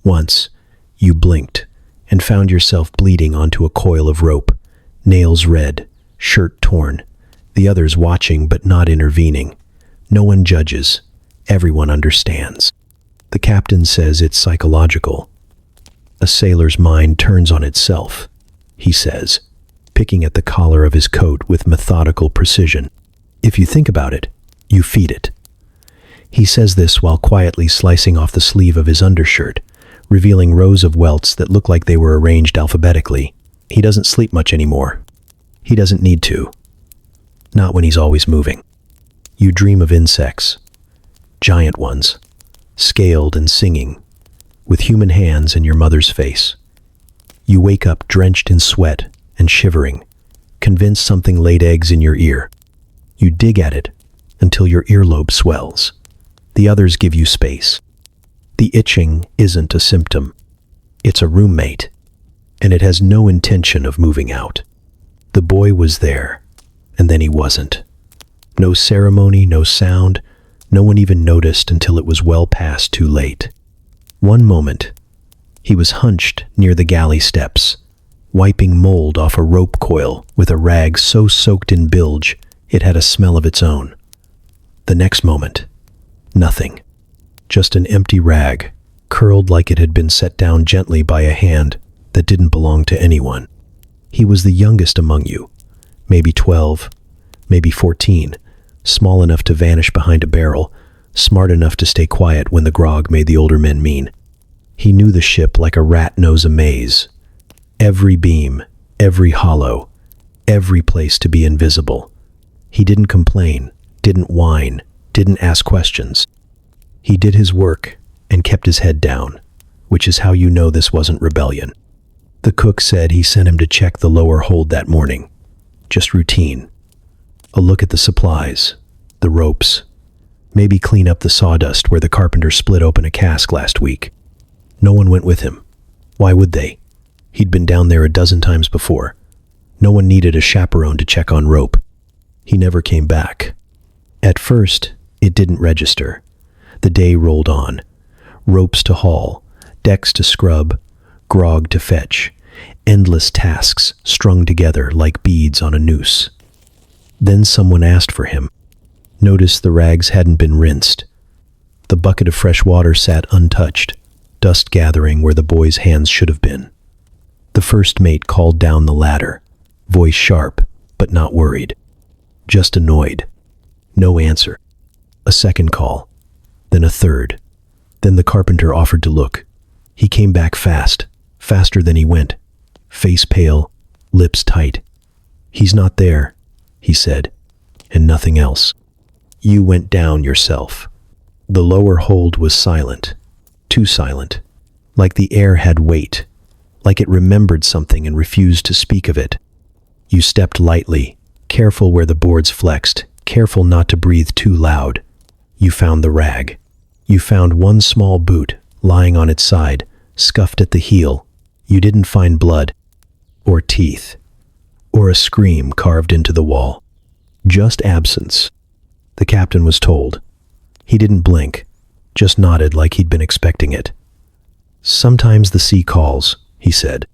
Once, you blinked and found yourself bleeding onto a coil of rope, nails red, shirt torn, the others watching but not intervening. No one judges. Everyone understands. The captain says it's psychological. A sailor's mind turns on itself, he says, picking at the collar of his coat with methodical precision. If you think about it, you feed it. He says this while quietly slicing off the sleeve of his undershirt, revealing rows of welts that look like they were arranged alphabetically. He doesn't sleep much anymore. He doesn't need to. Not when he's always moving. You dream of insects, giant ones, scaled and singing, with human hands and your mother's face. You wake up drenched in sweat and shivering, convinced something laid eggs in your ear. You dig at it until your earlobe swells. The others give you space. The itching isn't a symptom. It's a roommate, and it has no intention of moving out. The boy was there, and then he wasn't. No ceremony, no sound. No one even noticed until it was well past too late. One moment, he was hunched near the galley steps, wiping mold off a rope coil with a rag so soaked in bilge it had a smell of its own. The next moment, nothing. Just an empty rag, curled like it had been set down gently by a hand that didn't belong to anyone. He was the youngest among you, maybe 12, maybe 14, small enough to vanish behind a barrel, smart enough to stay quiet when the grog made the older men mean. He knew the ship like a rat knows a maze. Every beam, every hollow, every place to be invisible. He didn't complain, didn't whine, didn't ask questions. He did his work and kept his head down, which is how you know this wasn't rebellion. The cook said he sent him to check the lower hold that morning. Just routine. A look at the supplies, the ropes, maybe clean up the sawdust where the carpenter split open a cask last week. No one went with him. Why would they? He'd been down there a dozen times before. No one needed a chaperone to check on rope. He never came back. At first, it didn't register. The day rolled on. Ropes to haul, decks to scrub, grog to fetch. endless tasks strung together like beads on a noose. Then someone asked for him. Noticed the rags hadn't been rinsed. The bucket of fresh water sat untouched, dust gathering where the boy's hands should have been. The first mate called down the ladder, voice sharp, but not worried. Just annoyed. No answer. A second call. Then a third. Then the carpenter offered to look. He came back fast, faster than he went. Face pale, lips tight. "He's not there," he said, and nothing else. "You went down yourself." The lower hold was silent, too silent, like the air had weight, like it remembered something and refused to speak of it. You stepped lightly, careful where the boards flexed, careful not to breathe too loud. You found the rag. You found one small boot lying on its side, scuffed at the heel. You didn't find blood, or teeth, or a scream carved into the wall. Just absence. The captain was told. He didn't blink, just nodded like he'd been expecting it. "Sometimes the sea calls," he said.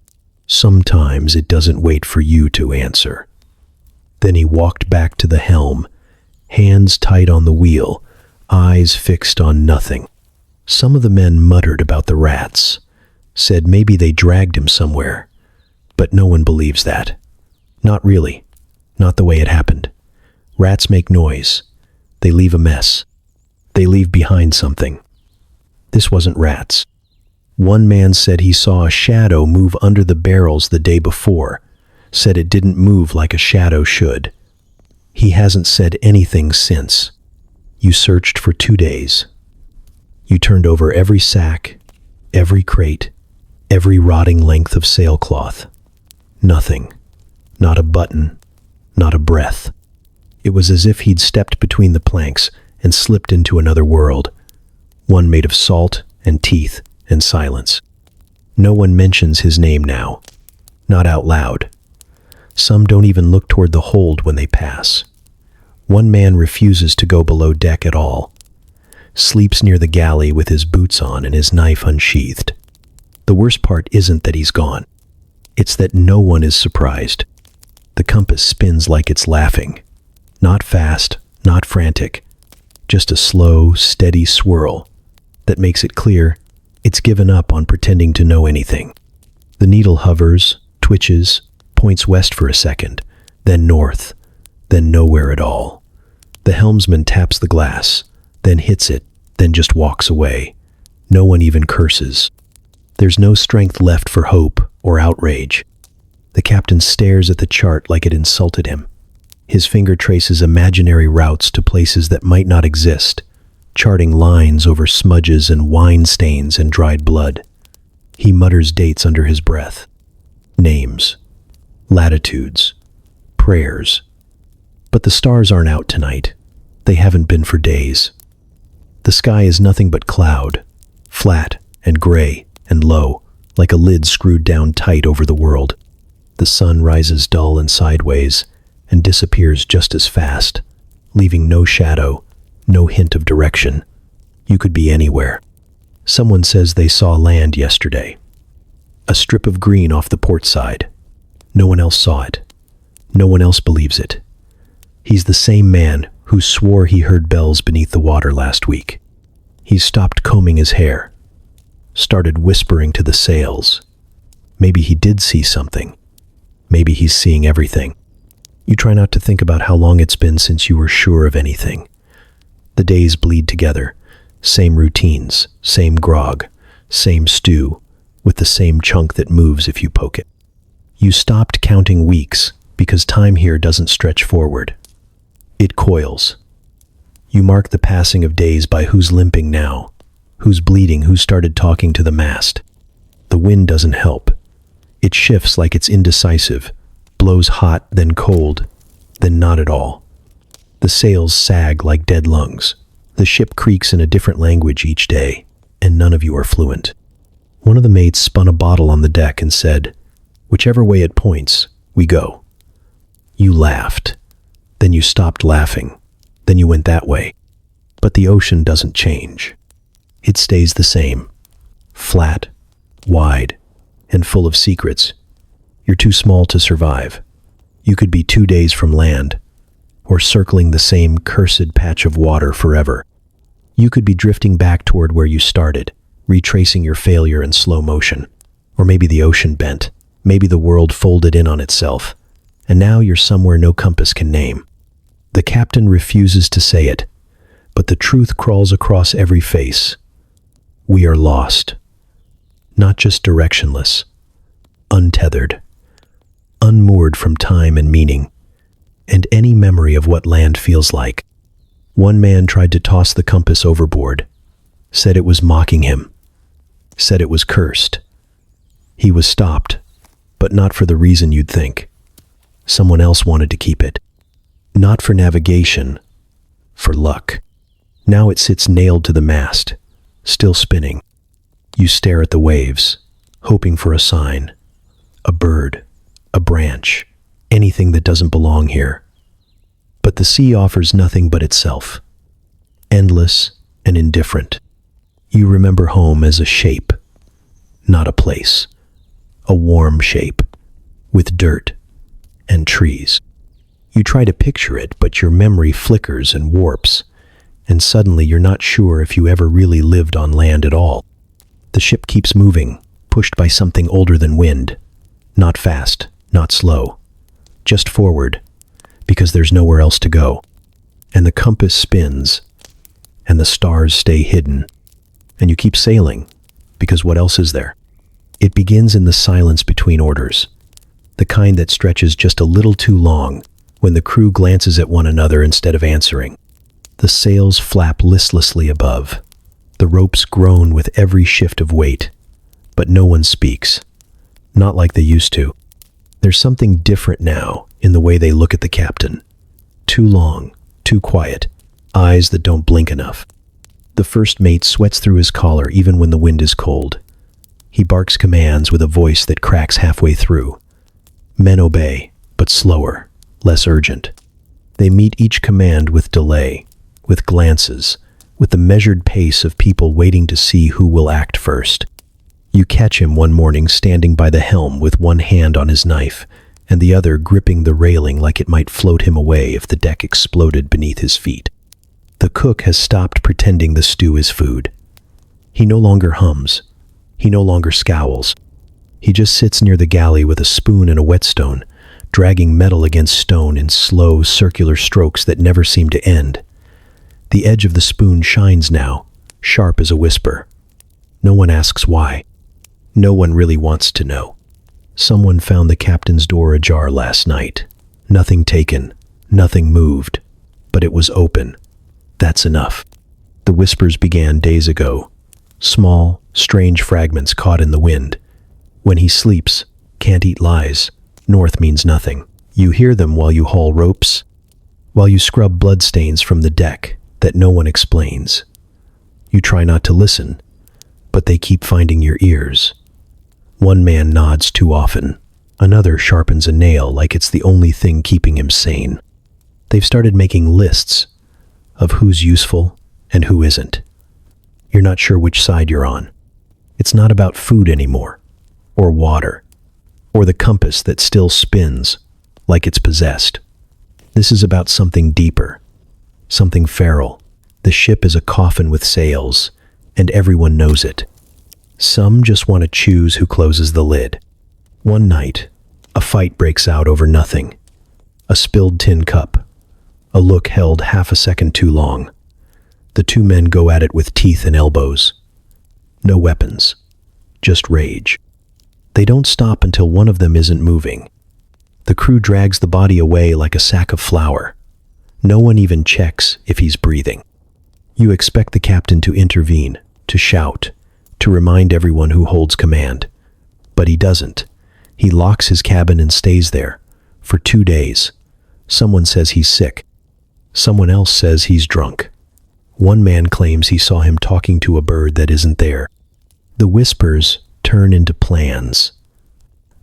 "Sometimes it doesn't wait for you to answer." Then he walked back to the helm, hands tight on the wheel, eyes fixed on nothing. Some of the men muttered about the rats, said maybe they dragged him somewhere, but no one believes that. Not really, not the way it happened. Rats make noise. They leave a mess. They leave behind something. This wasn't rats. One man said he saw a shadow move under the barrels the day before, said it didn't move like a shadow should. He hasn't said anything since. You searched for 2 days. You turned over every sack, every crate, every rotting length of sailcloth. Nothing. Not a button. Not a breath. It was as if he'd stepped between the planks and slipped into another world, one made of salt and teeth and silence. No one mentions his name now, not out loud. Some don't even look toward the hold when they pass. One man refuses to go below deck at all, sleeps near the galley with his boots on and his knife unsheathed. The worst part isn't that he's gone. It's that no one is surprised. The compass spins like it's laughing. Not fast, not frantic, just a slow, steady swirl that makes it clear it's given up on pretending to know anything. The needle hovers, twitches, points west for a second, then north, then nowhere at all. The helmsman taps the glass, then hits it, then just walks away. No one even curses. There's no strength left for hope or outrage. The captain stares at the chart like it insulted him. His finger traces imaginary routes to places that might not exist, charting lines over smudges and wine stains and dried blood. He mutters dates under his breath. Names. Latitudes. Prayers. But the stars aren't out tonight. They haven't been for days. The sky is nothing but cloud, flat and gray and low, like a lid screwed down tight over the world. The sun rises dull and sideways and disappears just as fast, leaving no shadow, no hint of direction. You could be anywhere. Someone says they saw land yesterday. A strip of green off the port side. No one else saw it. No one else believes it. He's the same man who swore he heard bells beneath the water last week. He's stopped combing his hair, started whispering to the sails. Maybe he did see something. Maybe he's seeing everything. You try not to think about how long it's been since you were sure of anything. The days bleed together. Same routines, same grog, same stew, with the same chunk that moves if you poke it. You stopped counting weeks because time here doesn't stretch forward. It coils. You mark the passing of days by who's limping now, who's bleeding, who started talking to the mast. The wind doesn't help. It shifts like it's indecisive, blows hot, then cold, then not at all. The sails sag like dead lungs. The ship creaks in a different language each day, and none of you are fluent. One of the mates spun a bottle on the deck and said, "Whichever way it points, we go." You laughed. Then you stopped laughing. Then you went that way. But the ocean doesn't change. It stays the same. Flat, wide, and full of secrets You're too small to survive. You could be 2 days from land, or circling the same cursed patch of water forever. You could be drifting back toward where you started, retracing your failure in slow motion. Or maybe the ocean bent, maybe the world folded in on itself, and now you're somewhere no compass can name. The captain refuses to say it, but the truth crawls across every face. We are lost. Not just directionless, untethered, unmoored from time and meaning, and any memory of what land feels like. One man tried to toss the compass overboard, said it was mocking him, said it was cursed. He was stopped, but not for the reason you'd think. Someone else wanted to keep it. Not for navigation, for luck. Now it sits nailed to the mast, still spinning. You stare at the waves, hoping for a sign. A bird, a branch, anything that doesn't belong here. But the sea offers nothing but itself, endless and indifferent. You remember home as a shape, not a place. A warm shape, with dirt and trees. You try to picture it, but your memory flickers and warps, and suddenly you're not sure if you ever really lived on land at all. The ship keeps moving, pushed by something older than wind. Not fast, not slow, just forward, because there's nowhere else to go. And the compass spins, and the stars stay hidden, and you keep sailing, because what else is there? It begins in the silence between orders, the kind that stretches just a little too long, when the crew glances at one another instead of answering. The sails flap listlessly above. The ropes groan with every shift of weight, but no one speaks. Not like they used to. There's something different now in the way they look at the captain. Too long, too quiet, eyes that don't blink enough. The first mate sweats through his collar even when the wind is cold. He barks commands with a voice that cracks halfway through. Men obey, but slower, less urgent. They meet each command with delay, with glances, with the measured pace of people waiting to see who will act first. You catch him one morning standing by the helm with one hand on his knife, and the other gripping the railing like it might float him away if the deck exploded beneath his feet. The cook has stopped pretending the stew is food. He no longer hums. He no longer scowls. He just sits near the galley with a spoon and a whetstone, dragging metal against stone in slow, circular strokes that never seem to end. The edge of the spoon shines now, sharp as a whisper. No one asks why. No one really wants to know. Someone found the captain's door ajar last night. Nothing taken, nothing moved, but it was open. That's enough. The whispers began days ago. Small, strange fragments caught in the wind. When he sleeps, can't eat lies. North means nothing. You hear them while you haul ropes, while you scrub bloodstains from the deck that no one explains. You try not to listen, but they keep finding your ears. One man nods too often. Another sharpens a nail like it's the only thing keeping him sane. They've started making lists of who's useful and who isn't. You're not sure which side you're on. It's not about food anymore, or water, or the compass that still spins like it's possessed. This is about something deeper, something feral. The ship is a coffin with sails, and everyone knows it. Some just want to choose who closes the lid. One night, a fight breaks out over nothing. A spilled tin cup, a look held half a second too long. The two men go at it with teeth and elbows. No weapons, just rage. They don't stop until one of them isn't moving. The crew drags the body away like a sack of flour. No one even checks if he's breathing. You expect the captain to intervene, to shout, to remind everyone who holds command. But he doesn't. He locks his cabin and stays there for 2 days. Someone says he's sick. Someone else says he's drunk. One man claims he saw him talking to a bird that isn't there. The whispers turn into plans.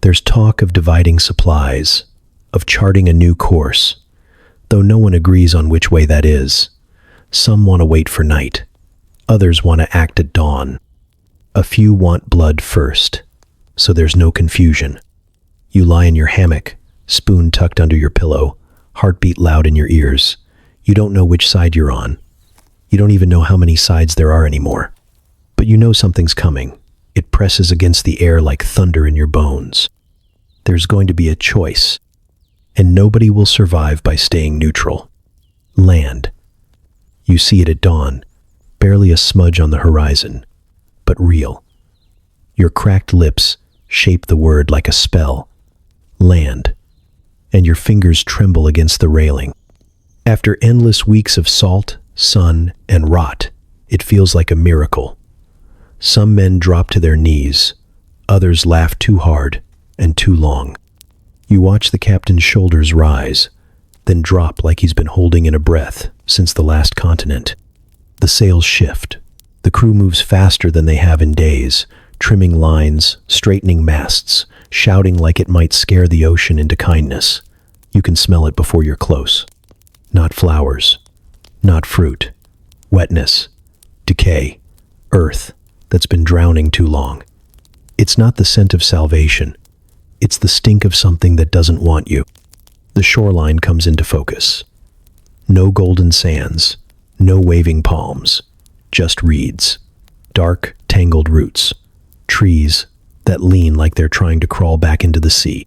There's talk of dividing supplies, of charting a new course, though no one agrees on which way that is. Some want to wait for night. Others want to act at dawn. A few want blood first, so there's no confusion. You lie in your hammock, spoon tucked under your pillow, heartbeat loud in your ears. You don't know which side you're on. You don't even know how many sides there are anymore. But you know something's coming. It presses against the air like thunder in your bones. There's going to be a choice, and nobody will survive by staying neutral. Land. You see it at dawn, barely a smudge on the horizon, but real. Your cracked lips shape the word like a spell. Land. And your fingers tremble against the railing. After endless weeks of salt, sun, and rot, it feels like a miracle. Some men drop to their knees, others laugh too hard and too long. You watch the captain's shoulders rise, then drop like he's been holding in a breath since the last continent. The sails shift. The crew moves faster than they have in days, trimming lines, straightening masts, shouting like it might scare the ocean into kindness. You can smell it before you're close. Not flowers, not fruit, wetness, decay, earth that's been drowning too long. It's not the scent of salvation. It's the stink of something that doesn't want you. The shoreline comes into focus. No golden sands, no waving palms, just reeds, dark, tangled roots, trees that lean like they're trying to crawl back into the sea.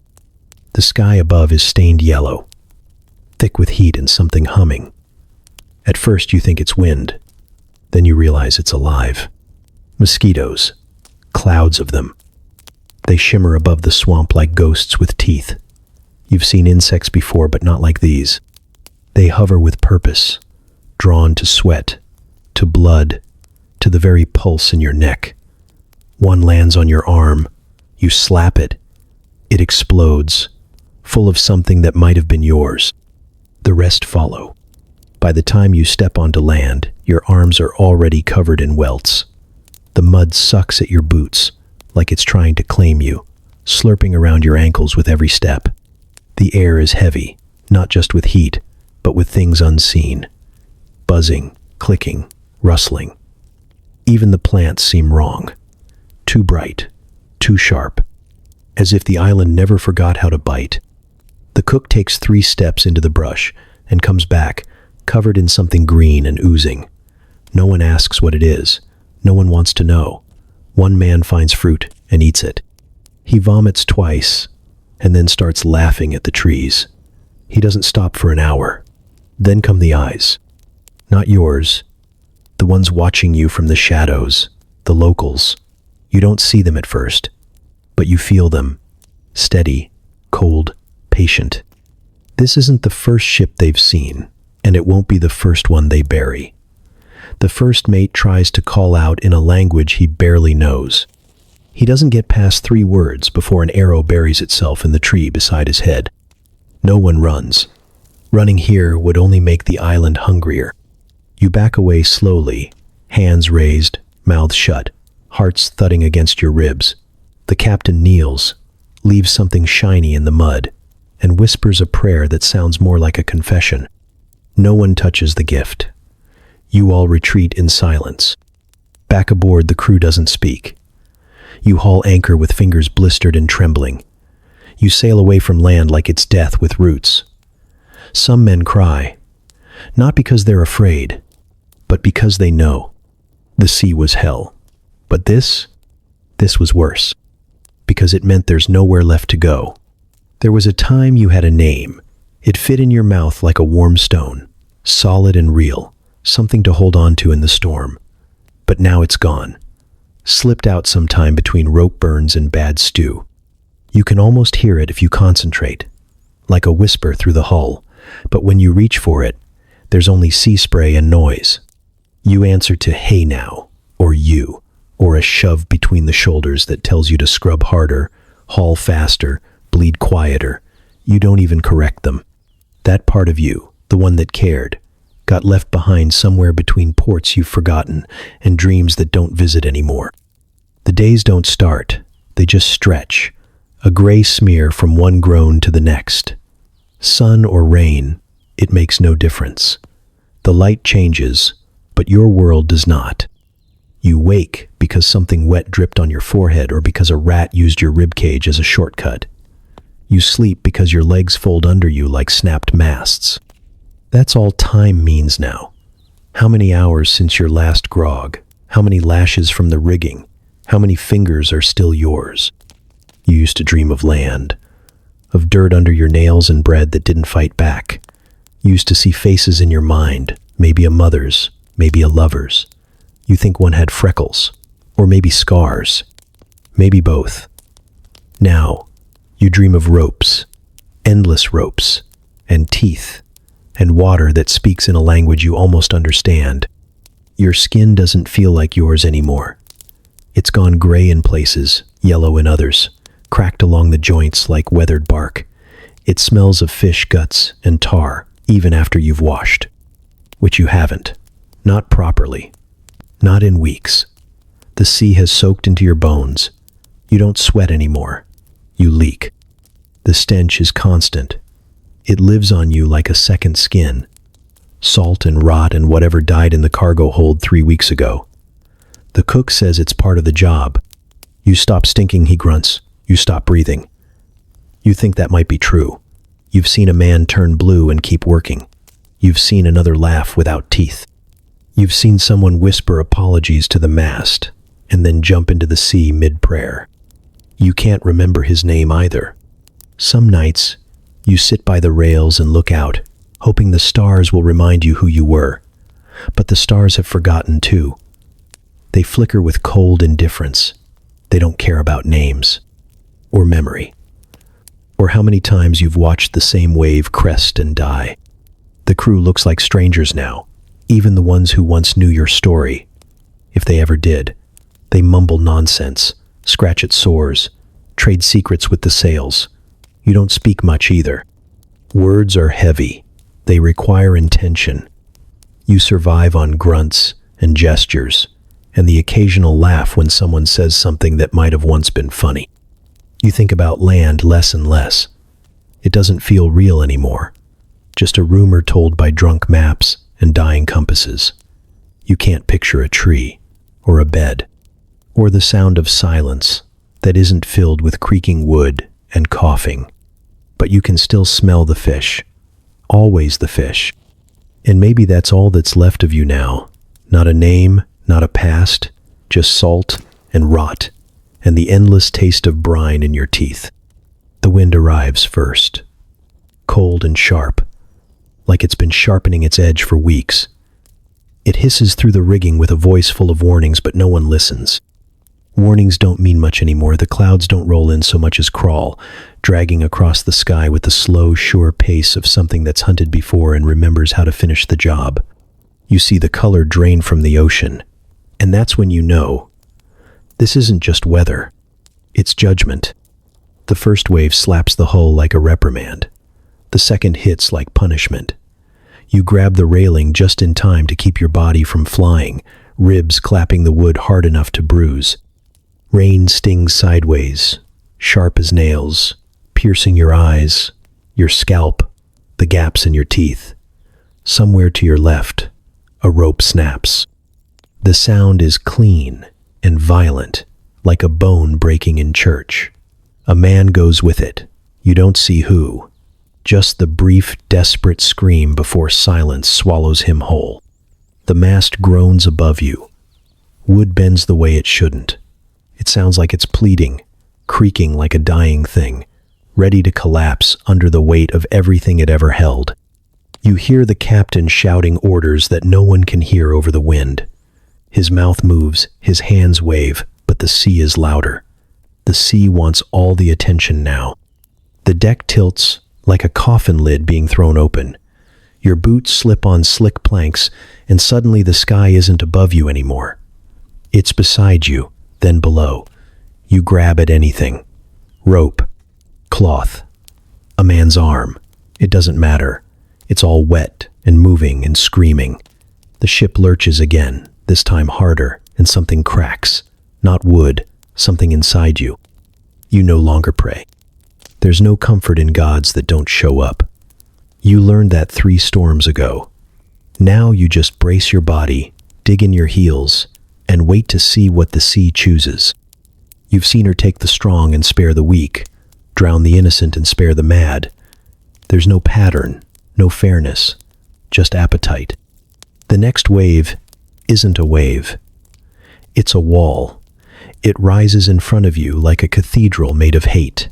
The sky above is stained yellow, thick with heat and something humming. At first you think it's wind, then you realize it's alive. Mosquitoes, clouds of them. They shimmer above the swamp like ghosts with teeth. You've seen insects before, but not like these. They hover with purpose, drawn to sweat, to blood, to the very pulse in your neck. One lands on your arm, you slap it. It explodes, full of something that might have been yours. The rest follow. By the time you step onto land, your arms are already covered in welts. The mud sucks at your boots, like it's trying to claim you, slurping around your ankles with every step. The air is heavy, not just with heat, but with things unseen. Buzzing, clicking, rustling. Even the plants seem wrong. Too bright, too sharp, as if the island never forgot how to bite. The cook takes 3 steps into the brush and comes back, covered in something green and oozing. No one asks what it is. No one wants to know. One man finds fruit and eats it. He vomits twice and then starts laughing at the trees. He doesn't stop for an hour. Then come the eyes. Not yours. The ones watching you from the shadows, the locals. You don't see them at first, but you feel them. Steady, cold, patient. This isn't the first ship they've seen, and it won't be the first one they bury. The first mate tries to call out in a language he barely knows. He doesn't get past 3 words before an arrow buries itself in the tree beside his head. No one runs. Running here would only make the island hungrier. You back away slowly, hands raised, mouth shut, hearts thudding against your ribs. The captain kneels, leaves something shiny in the mud, and whispers a prayer that sounds more like a confession. No one touches the gift. You all retreat in silence. Back aboard, the crew doesn't speak. You haul anchor with fingers blistered and trembling. You sail away from land like it's death with roots. Some men cry, not because they're afraid, but because they know. The sea was hell. But this was worse, because it meant there's nowhere left to go. There was a time you had a name. It fit in your mouth like a warm stone, solid and real, something to hold on to in the storm. But now it's gone, slipped out sometime between rope burns and bad stew. You can almost hear it if you concentrate, like a whisper through the hull, but when you reach for it, there's only sea spray and noise. You answer to "hey now," or "you," or a shove between the shoulders that tells you to scrub harder, haul faster, bleed quieter. You don't even correct them. That part of you, the one that cared, got left behind somewhere between ports you've forgotten and dreams that don't visit anymore. The days don't start, they just stretch, a gray smear from one groan to the next. Sun or rain, it makes no difference. The light changes, but your world does not. You wake because something wet dripped on your forehead or because a rat used your ribcage as a shortcut. You sleep because your legs fold under you like snapped masts. That's all time means now. How many hours since your last grog? How many lashes from the rigging? How many fingers are still yours? You used to dream of land, of dirt under your nails and bread that didn't fight back. You used to see faces in your mind, maybe a mother's, maybe a lover's. You think one had freckles, or maybe scars, maybe both. Now, you dream of ropes, endless ropes, and teeth, and water that speaks in a language you almost understand. Your skin doesn't feel like yours anymore. It's gone gray in places, yellow in others, cracked along the joints like weathered bark. It smells of fish guts and tar, even after you've washed. Which you haven't. Not properly. Not in weeks. The sea has soaked into your bones. You don't sweat anymore. You leak. The stench is constant. It lives on you like a second skin. Salt and rot and whatever died in the cargo hold 3 weeks ago. The cook says it's part of the job. You stop stinking, he grunts. You stop breathing. You think that might be true. You've seen a man turn blue and keep working. You've seen another laugh without teeth. You've seen someone whisper apologies to the mast and then jump into the sea mid-prayer. You can't remember his name either. Some nights, you sit by the rails and look out, hoping the stars will remind you who you were. But the stars have forgotten too. They flicker with cold indifference. They don't care about names, or memory, or how many times you've watched the same wave crest and die. The crew looks like strangers now, even the ones who once knew your story. If they ever did, they mumble nonsense, scratch at sores, trade secrets with the sails. You don't speak much either. Words are heavy. They require intention. You survive on grunts and gestures, and the occasional laugh when someone says something that might have once been funny. You think about land less and less. It doesn't feel real anymore. Just a rumor told by drunk maps and dying compasses. You can't picture a tree, or a bed, or the sound of silence that isn't filled with creaking wood and coughing. But you can still smell the fish, always the fish. And maybe that's all that's left of you now. Not a name, not a past, just salt and rot, and the endless taste of brine in your teeth. The wind arrives first, cold and sharp, like it's been sharpening its edge for weeks. It hisses through the rigging with a voice full of warnings, but no one listens. Warnings don't mean much anymore. The clouds don't roll in so much as crawl, dragging across the sky with the slow, sure pace of something that's hunted before and remembers how to finish the job. You see the color drain from the ocean, and that's when you know, this isn't just weather, it's judgment. The first wave slaps the hull like a reprimand. The second hits like punishment. You grab the railing just in time to keep your body from flying, ribs clapping the wood hard enough to bruise. Rain stings sideways, sharp as nails, piercing your eyes, your scalp, the gaps in your teeth. Somewhere to your left, a rope snaps. The sound is clean and violent, like a bone breaking in church. A man goes with it. You don't see who. Just the brief, desperate scream before silence swallows him whole. The mast groans above you. Wood bends the way it shouldn't. It sounds like it's pleading, creaking like a dying thing, ready to collapse under the weight of everything it ever held. You hear the captain shouting orders that no one can hear over the wind. His mouth moves, his hands wave, but the sea is louder. The sea wants all the attention now. The deck tilts like a coffin lid being thrown open. Your boots slip on slick planks, and suddenly the sky isn't above you anymore. It's beside you, then below. You grab at anything. Rope, cloth, a man's arm. It doesn't matter. It's all wet and moving and screaming. The ship lurches again, this time harder, and something cracks. Not wood, something inside you. You no longer pray. There's no comfort in gods that don't show up. You learned that 3 storms ago. Now you just brace your body, dig in your heels, and wait to see what the sea chooses. You've seen her take the strong and spare the weak, drown the innocent and spare the mad. There's no pattern, no fairness, just appetite. The next wave isn't a wave. It's a wall. It rises in front of you like a cathedral made of hate.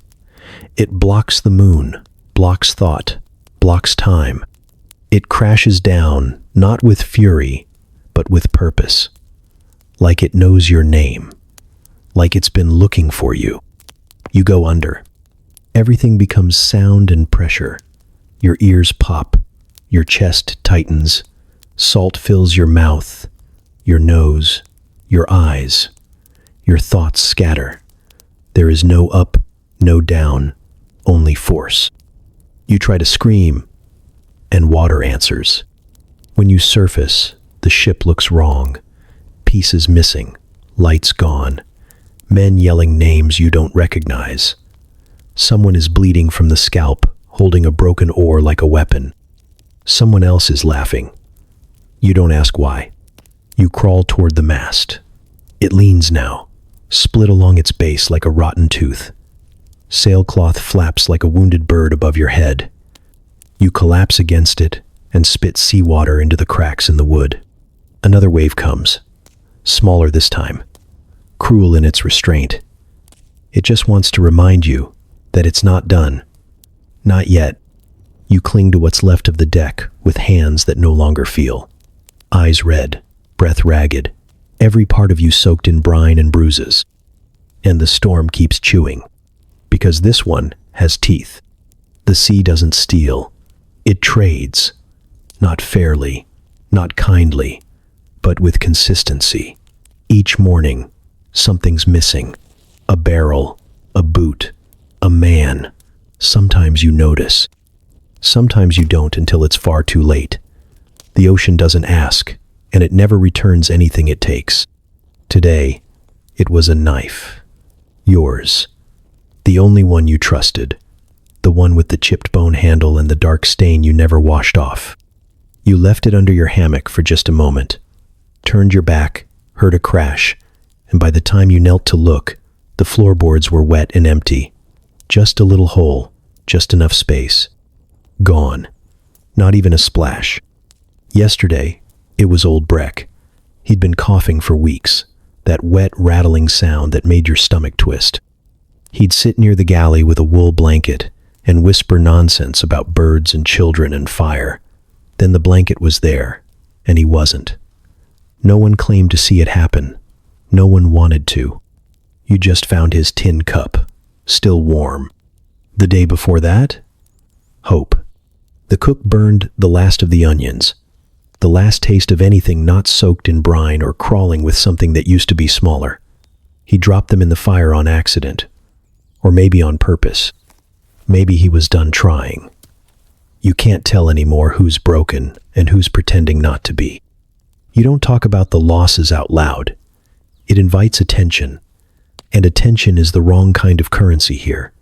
It blocks the moon, blocks thought, blocks time. It crashes down, not with fury, but with purpose. Like it knows your name. Like it's been looking for you. You go under. Everything becomes sound and pressure. Your ears pop. Your chest tightens. Salt fills your mouth, your nose, your eyes. Your thoughts scatter. There is no up, no down, only force. You try to scream, and water answers. When you surface, the ship looks wrong. Pieces missing, lights gone. Men yelling names you don't recognize. Someone is bleeding from the scalp, holding a broken oar like a weapon. Someone else is laughing. You don't ask why. You crawl toward the mast. It leans now, split along its base like a rotten tooth. Sailcloth flaps like a wounded bird above your head. You collapse against it and spit seawater into the cracks in the wood. Another wave comes, smaller this time, cruel in its restraint. It just wants to remind you that it's not done. Not yet. You cling to what's left of the deck with hands that no longer feel. Eyes red, breath ragged, every part of you soaked in brine and bruises. And the storm keeps chewing, because this one has teeth. The sea doesn't steal. It trades. Not fairly, not kindly, but with consistency. Each morning, something's missing. A barrel, a boot, a man. Sometimes you notice. Sometimes you don't until it's far too late. The ocean doesn't ask, and it never returns anything it takes. Today, it was a knife. Yours. The only one you trusted. The one with the chipped bone handle and the dark stain you never washed off. You left it under your hammock for just a moment, turned your back, heard a crash, and by the time you knelt to look, the floorboards were wet and empty. Just a little hole, just enough space. Gone. Not even a splash. Yesterday, it was old Breck. He'd been coughing for weeks, that wet, rattling sound that made your stomach twist. He'd sit near the galley with a wool blanket and whisper nonsense about birds and children and fire. Then the blanket was there, and he wasn't. No one claimed to see it happen. No one wanted to. You just found his tin cup, still warm. The day before that? Hope. The cook burned the last of the onions, the last taste of anything not soaked in brine or crawling with something that used to be smaller. He dropped them in the fire on accident, or maybe on purpose. Maybe he was done trying. You can't tell anymore who's broken and who's pretending not to be. You don't talk about the losses out loud. It invites attention, and attention is the wrong kind of currency here.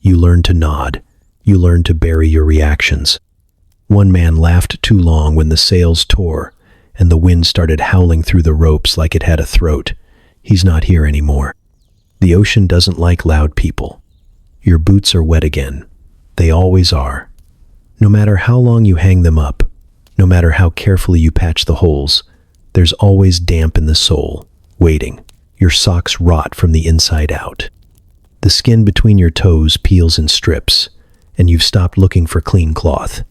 You learn to nod. You learn to bury your reactions. One man laughed too long when the sails tore and the wind started howling through the ropes like it had a throat. He's not here anymore. The ocean doesn't like loud people. Your boots are wet again. They always are. No matter how long you hang them up, no matter how carefully you patch the holes, there's always damp in the sole, waiting. Your socks rot from the inside out. The skin between your toes peels in strips, and you've stopped looking for clean cloth.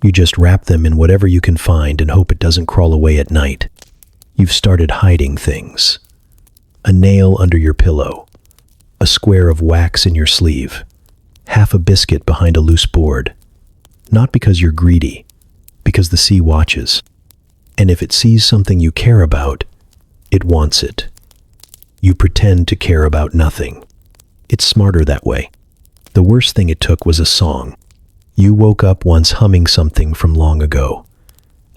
You just wrap them in whatever you can find and hope it doesn't crawl away at night. You've started hiding things. A nail under your pillow, a square of wax in your sleeve, half a biscuit behind a loose board. Not because you're greedy, because the sea watches. And if it sees something you care about, it wants it. You pretend to care about nothing. It's smarter that way. The worst thing it took was a song. You woke up once humming something from long ago.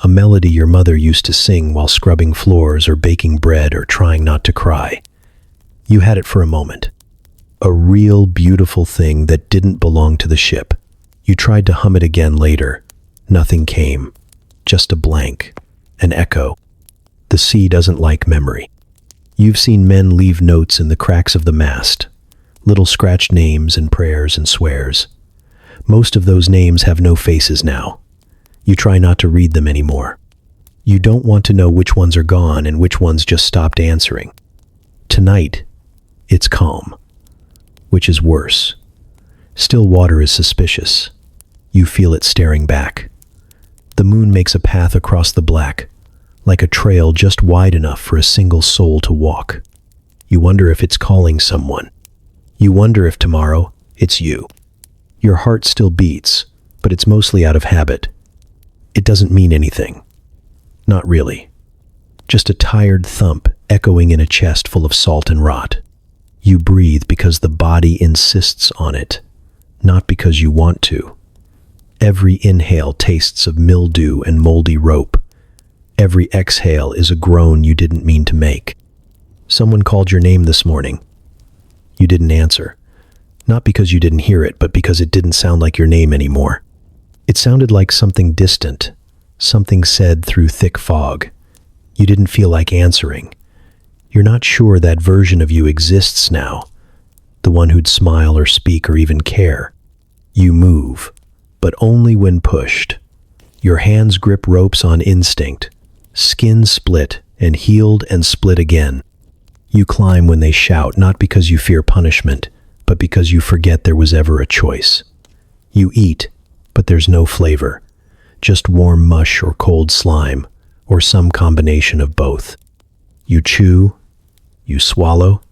A melody your mother used to sing while scrubbing floors or baking bread or trying not to cry. You had it for a moment. A real beautiful thing that didn't belong to the ship. You tried to hum it again later. Nothing came. Just a blank. An echo. The sea doesn't like memory. You've seen men leave notes in the cracks of the mast. Little scratched names and prayers and swears. Most of those names have no faces now. You try not to read them anymore. You don't want to know which ones are gone and which ones just stopped answering. Tonight, it's calm, which is worse. Still water is suspicious. You feel it staring back. The moon makes a path across the black, like a trail just wide enough for a single soul to walk. You wonder if it's calling someone. You wonder if tomorrow it's you. Your heart still beats, but it's mostly out of habit. It doesn't mean anything. Not really. Just a tired thump echoing in a chest full of salt and rot. You breathe because the body insists on it, not because you want to. Every inhale tastes of mildew and moldy rope. Every exhale is a groan you didn't mean to make. Someone called your name this morning. You didn't answer. Not because you didn't hear it, but because it didn't sound like your name anymore. It sounded like something distant, something said through thick fog. You didn't feel like answering. You're not sure that version of you exists now, the one who'd smile or speak or even care. You move, but only when pushed. Your hands grip ropes on instinct, skin split and healed and split again. You climb when they shout, not because you fear punishment, but because you forget there was ever a choice. You eat, but there's no flavor, just warm mush or cold slime, or some combination of both. You chew, you swallow,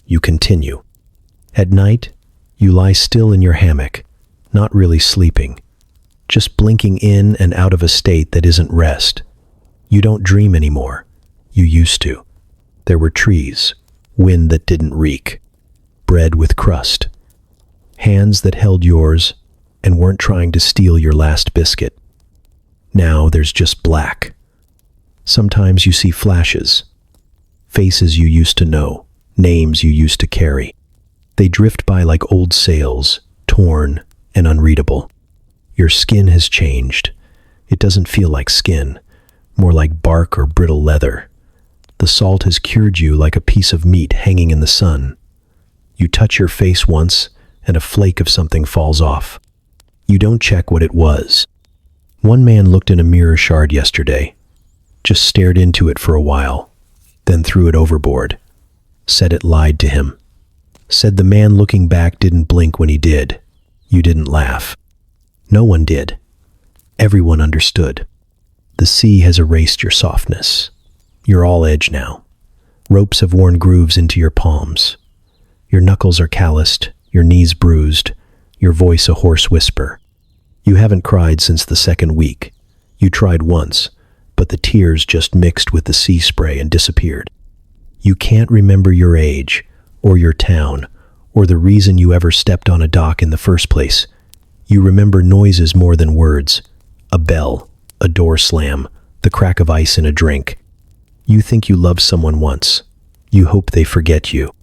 you continue. At night, you lie still in your hammock, not really sleeping, just blinking in and out of a state that isn't rest. You don't dream anymore. You used to. There were trees, wind that didn't reek, bread with crust, hands that held yours and weren't trying to steal your last biscuit. Now there's just black. Sometimes you see flashes, faces you used to know, names you used to carry. They drift by like old sails, torn and unreadable. Your skin has changed. It doesn't feel like skin, more like bark or brittle leather. The salt has cured you like a piece of meat hanging in the sun. You touch your face once, and a flake of something falls off. You don't check what it was. One man looked in a mirror shard yesterday, just stared into it for a while, then threw it overboard. Said it lied to him. Said the man looking back didn't blink when he did. You didn't laugh. No one did. Everyone understood. The sea has erased your softness. You're all edge now. Ropes have worn grooves into your palms. Your knuckles are calloused, your knees bruised, your voice a hoarse whisper. You haven't cried since the second week. You tried once, but the tears just mixed with the sea spray and disappeared. You can't remember your age, or your town, or the reason you ever stepped on a dock in the first place. You remember noises more than words. A bell, a door slam, the crack of ice in a drink. You think you loved someone once. You hope they forget you.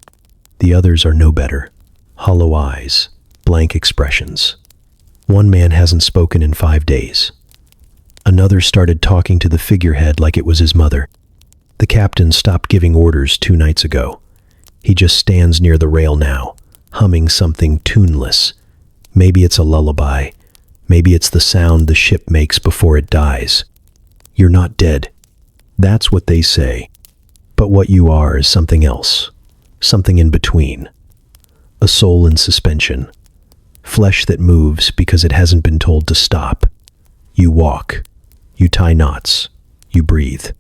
The others are no better. Hollow eyes, blank expressions. One man hasn't spoken in 5 days. Another started talking to the figurehead like it was his mother. The captain stopped giving orders 2 nights ago. He just stands near the rail now, humming something tuneless. Maybe it's a lullaby. Maybe it's the sound the ship makes before it dies. You're not dead. That's what they say. But what you are is something else. Something in between. A soul in suspension. Flesh that moves because it hasn't been told to stop. You walk. You tie knots. You breathe.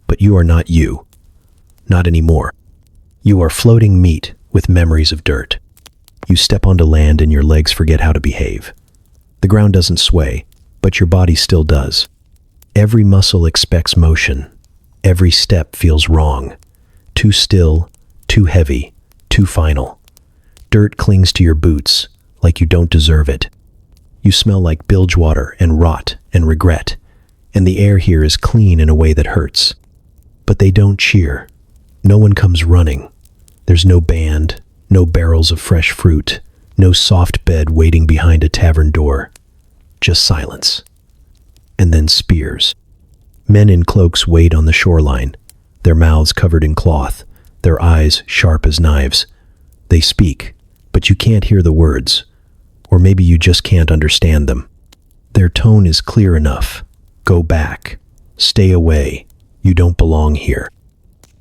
But you are not you. Not anymore. You are floating meat with memories of dirt. You step onto land and your legs forget how to behave. The ground doesn't sway, but your body still does. Every muscle expects motion. Every step feels wrong. Too still, too heavy, too final. Dirt clings to your boots like you don't deserve it. You smell like bilge water and rot and regret, and the air here is clean in a way that hurts. But they don't cheer. No one comes running. There's no band, no barrels of fresh fruit, no soft bed waiting behind a tavern door. Just silence. And then spears. Men in cloaks wait on the shoreline, their mouths covered in cloth, their eyes sharp as knives. They speak, but you can't hear the words, or maybe you just can't understand them. Their tone is clear enough. Go back. Stay away. You don't belong here.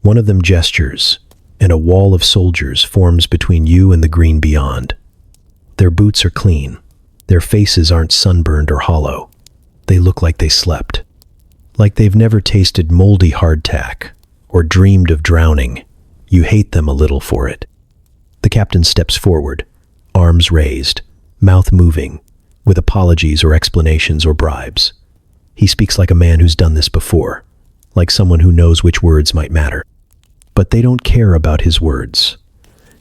One of them gestures, and a wall of soldiers forms between you and the green beyond. Their boots are clean. Their faces aren't sunburned or hollow. They look like they slept. Like they've never tasted moldy hardtack or dreamed of drowning. You hate them a little for it. The captain steps forward, arms raised, mouth moving, with apologies or explanations or bribes. He speaks like a man who's done this before, like someone who knows which words might matter. But they don't care about his words.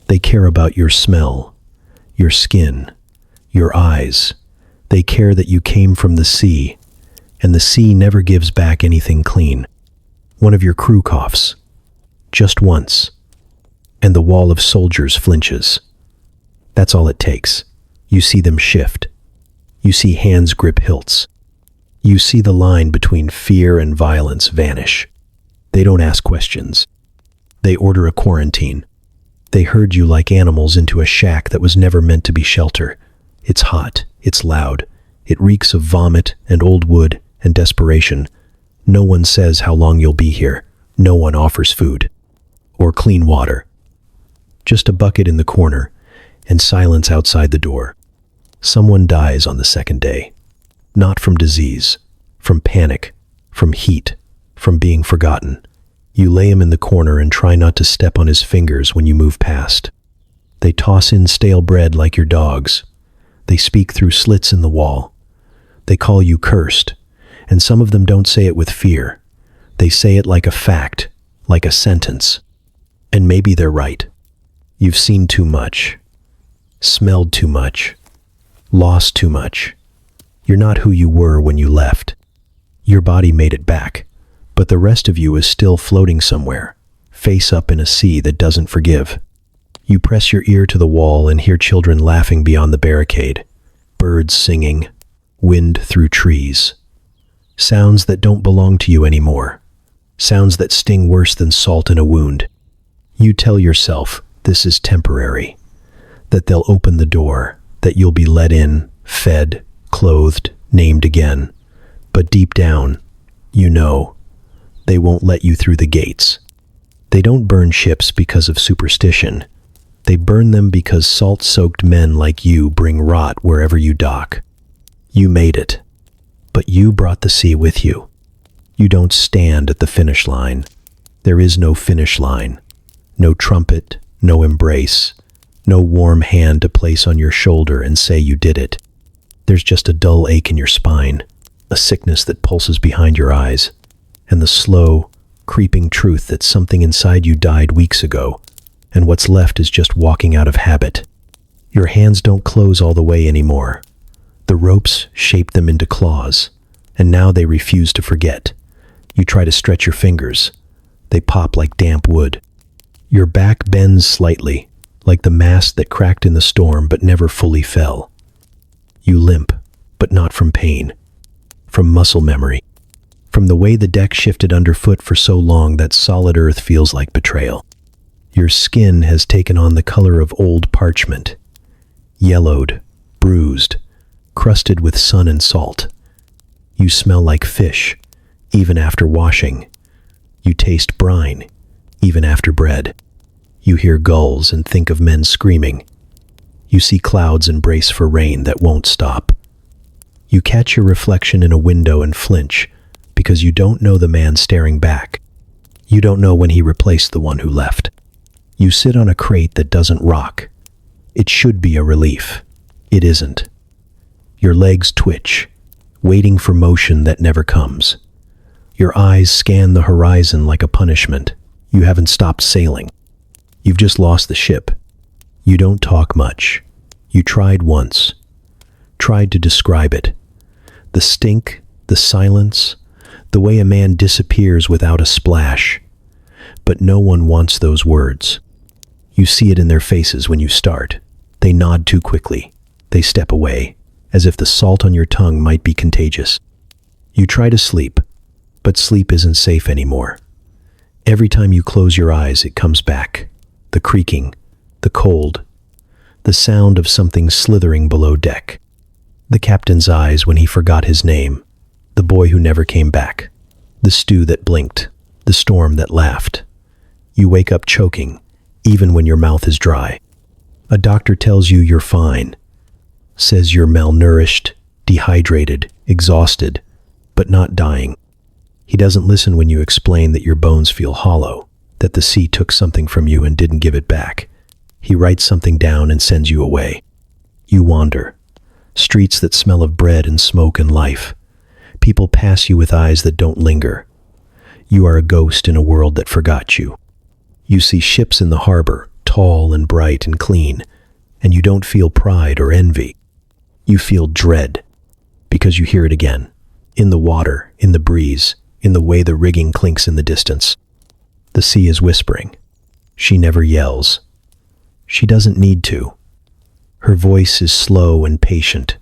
They care about your smell, your skin, your eyes. They care that you came from the sea, and the sea never gives back anything clean. One of your crew coughs, just once, and the wall of soldiers flinches. That's all it takes. You see them shift. You see hands grip hilts. You see the line between fear and violence vanish. They don't ask questions. They order a quarantine. They herd you like animals into a shack that was never meant to be shelter. It's hot. It's loud. It reeks of vomit and old wood and desperation. No one says how long you'll be here. No one offers food or clean water. Just a bucket in the corner and silence outside the door. Someone dies on the second day. Not from disease, from panic, from heat, from being forgotten. You lay him in the corner and try not to step on his fingers when you move past. They toss in stale bread like your dogs. They speak through slits in the wall. They call you cursed, and some of them don't say it with fear. They say it like a fact, like a sentence. And maybe they're right. You've seen too much, smelled too much, lost too much. You're not who you were when you left. Your body made it back, but the rest of you is still floating somewhere, face up in a sea that doesn't forgive. You press your ear to the wall and hear children laughing beyond the barricade, birds singing, wind through trees. Sounds that don't belong to you anymore. Sounds that sting worse than salt in a wound. You tell yourself this is temporary, that they'll open the door, that you'll be let in, fed, clothed, named again. But deep down, you know, they won't let you through the gates. They don't burn ships because of superstition. They burn them because salt-soaked men like you bring rot wherever you dock. You made it, but you brought the sea with you. You don't stand at the finish line. There is no finish line. No trumpet, no embrace, no warm hand to place on your shoulder and say you did it. There's just a dull ache in your spine, a sickness that pulses behind your eyes, and the slow, creeping truth that something inside you died weeks ago, and what's left is just walking out of habit. Your hands don't close all the way anymore. The ropes shaped them into claws, and now they refuse to forget. You try to stretch your fingers. They pop like damp wood. Your back bends slightly, like the mast that cracked in the storm but never fully fell. You limp, but not from pain, from muscle memory, from the way the deck shifted underfoot for so long that solid earth feels like betrayal. Your skin has taken on the color of old parchment, yellowed, bruised, crusted with sun and salt. You smell like fish, even after washing. You taste brine, even after bread. You hear gulls and think of men screaming. You see clouds and brace for rain that won't stop. You catch your reflection in a window and flinch because you don't know the man staring back. You don't know when he replaced the one who left. You sit on a crate that doesn't rock. It should be a relief. It isn't. Your legs twitch, waiting for motion that never comes. Your eyes scan the horizon like a punishment. You haven't stopped sailing. You've just lost the ship. You don't talk much. You tried once. Tried to describe it. The stink, the silence, the way a man disappears without a splash. But no one wants those words. You see it in their faces when you start. They nod too quickly. They step away, as if the salt on your tongue might be contagious. You try to sleep, but sleep isn't safe anymore. Every time you close your eyes, it comes back. The creaking, the cold, the sound of something slithering below deck. The captain's eyes when he forgot his name, the boy who never came back, the stew that blinked, the storm that laughed. You wake up choking, even when your mouth is dry. A doctor tells you you're fine, says you're malnourished, dehydrated, exhausted, but not dying. He doesn't listen when you explain that your bones feel hollow, that the sea took something from you and didn't give it back. He writes something down and sends you away. You wander. Streets that smell of bread and smoke and life. People pass you with eyes that don't linger. You are a ghost in a world that forgot you. You see ships in the harbor, tall and bright and clean, and you don't feel pride or envy. You feel dread, because you hear it again, in the water, in the breeze, in the way the rigging clinks in the distance. The sea is whispering. She never yells. She doesn't need to. Her voice is slow and patient,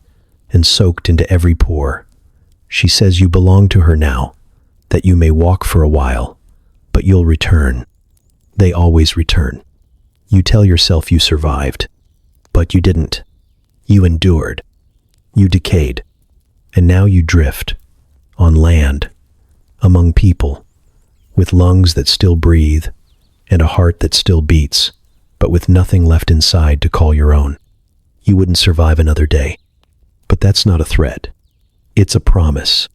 and soaked into every pore. She says you belong to her now, that you may walk for a while, but you'll return. They always return. You tell yourself you survived, but you didn't. You endured. You decayed. And now you drift, on land, among people, with lungs that still breathe, and a heart that still beats, but with nothing left inside to call your own. You wouldn't survive another day. But that's not a threat. It's a promise.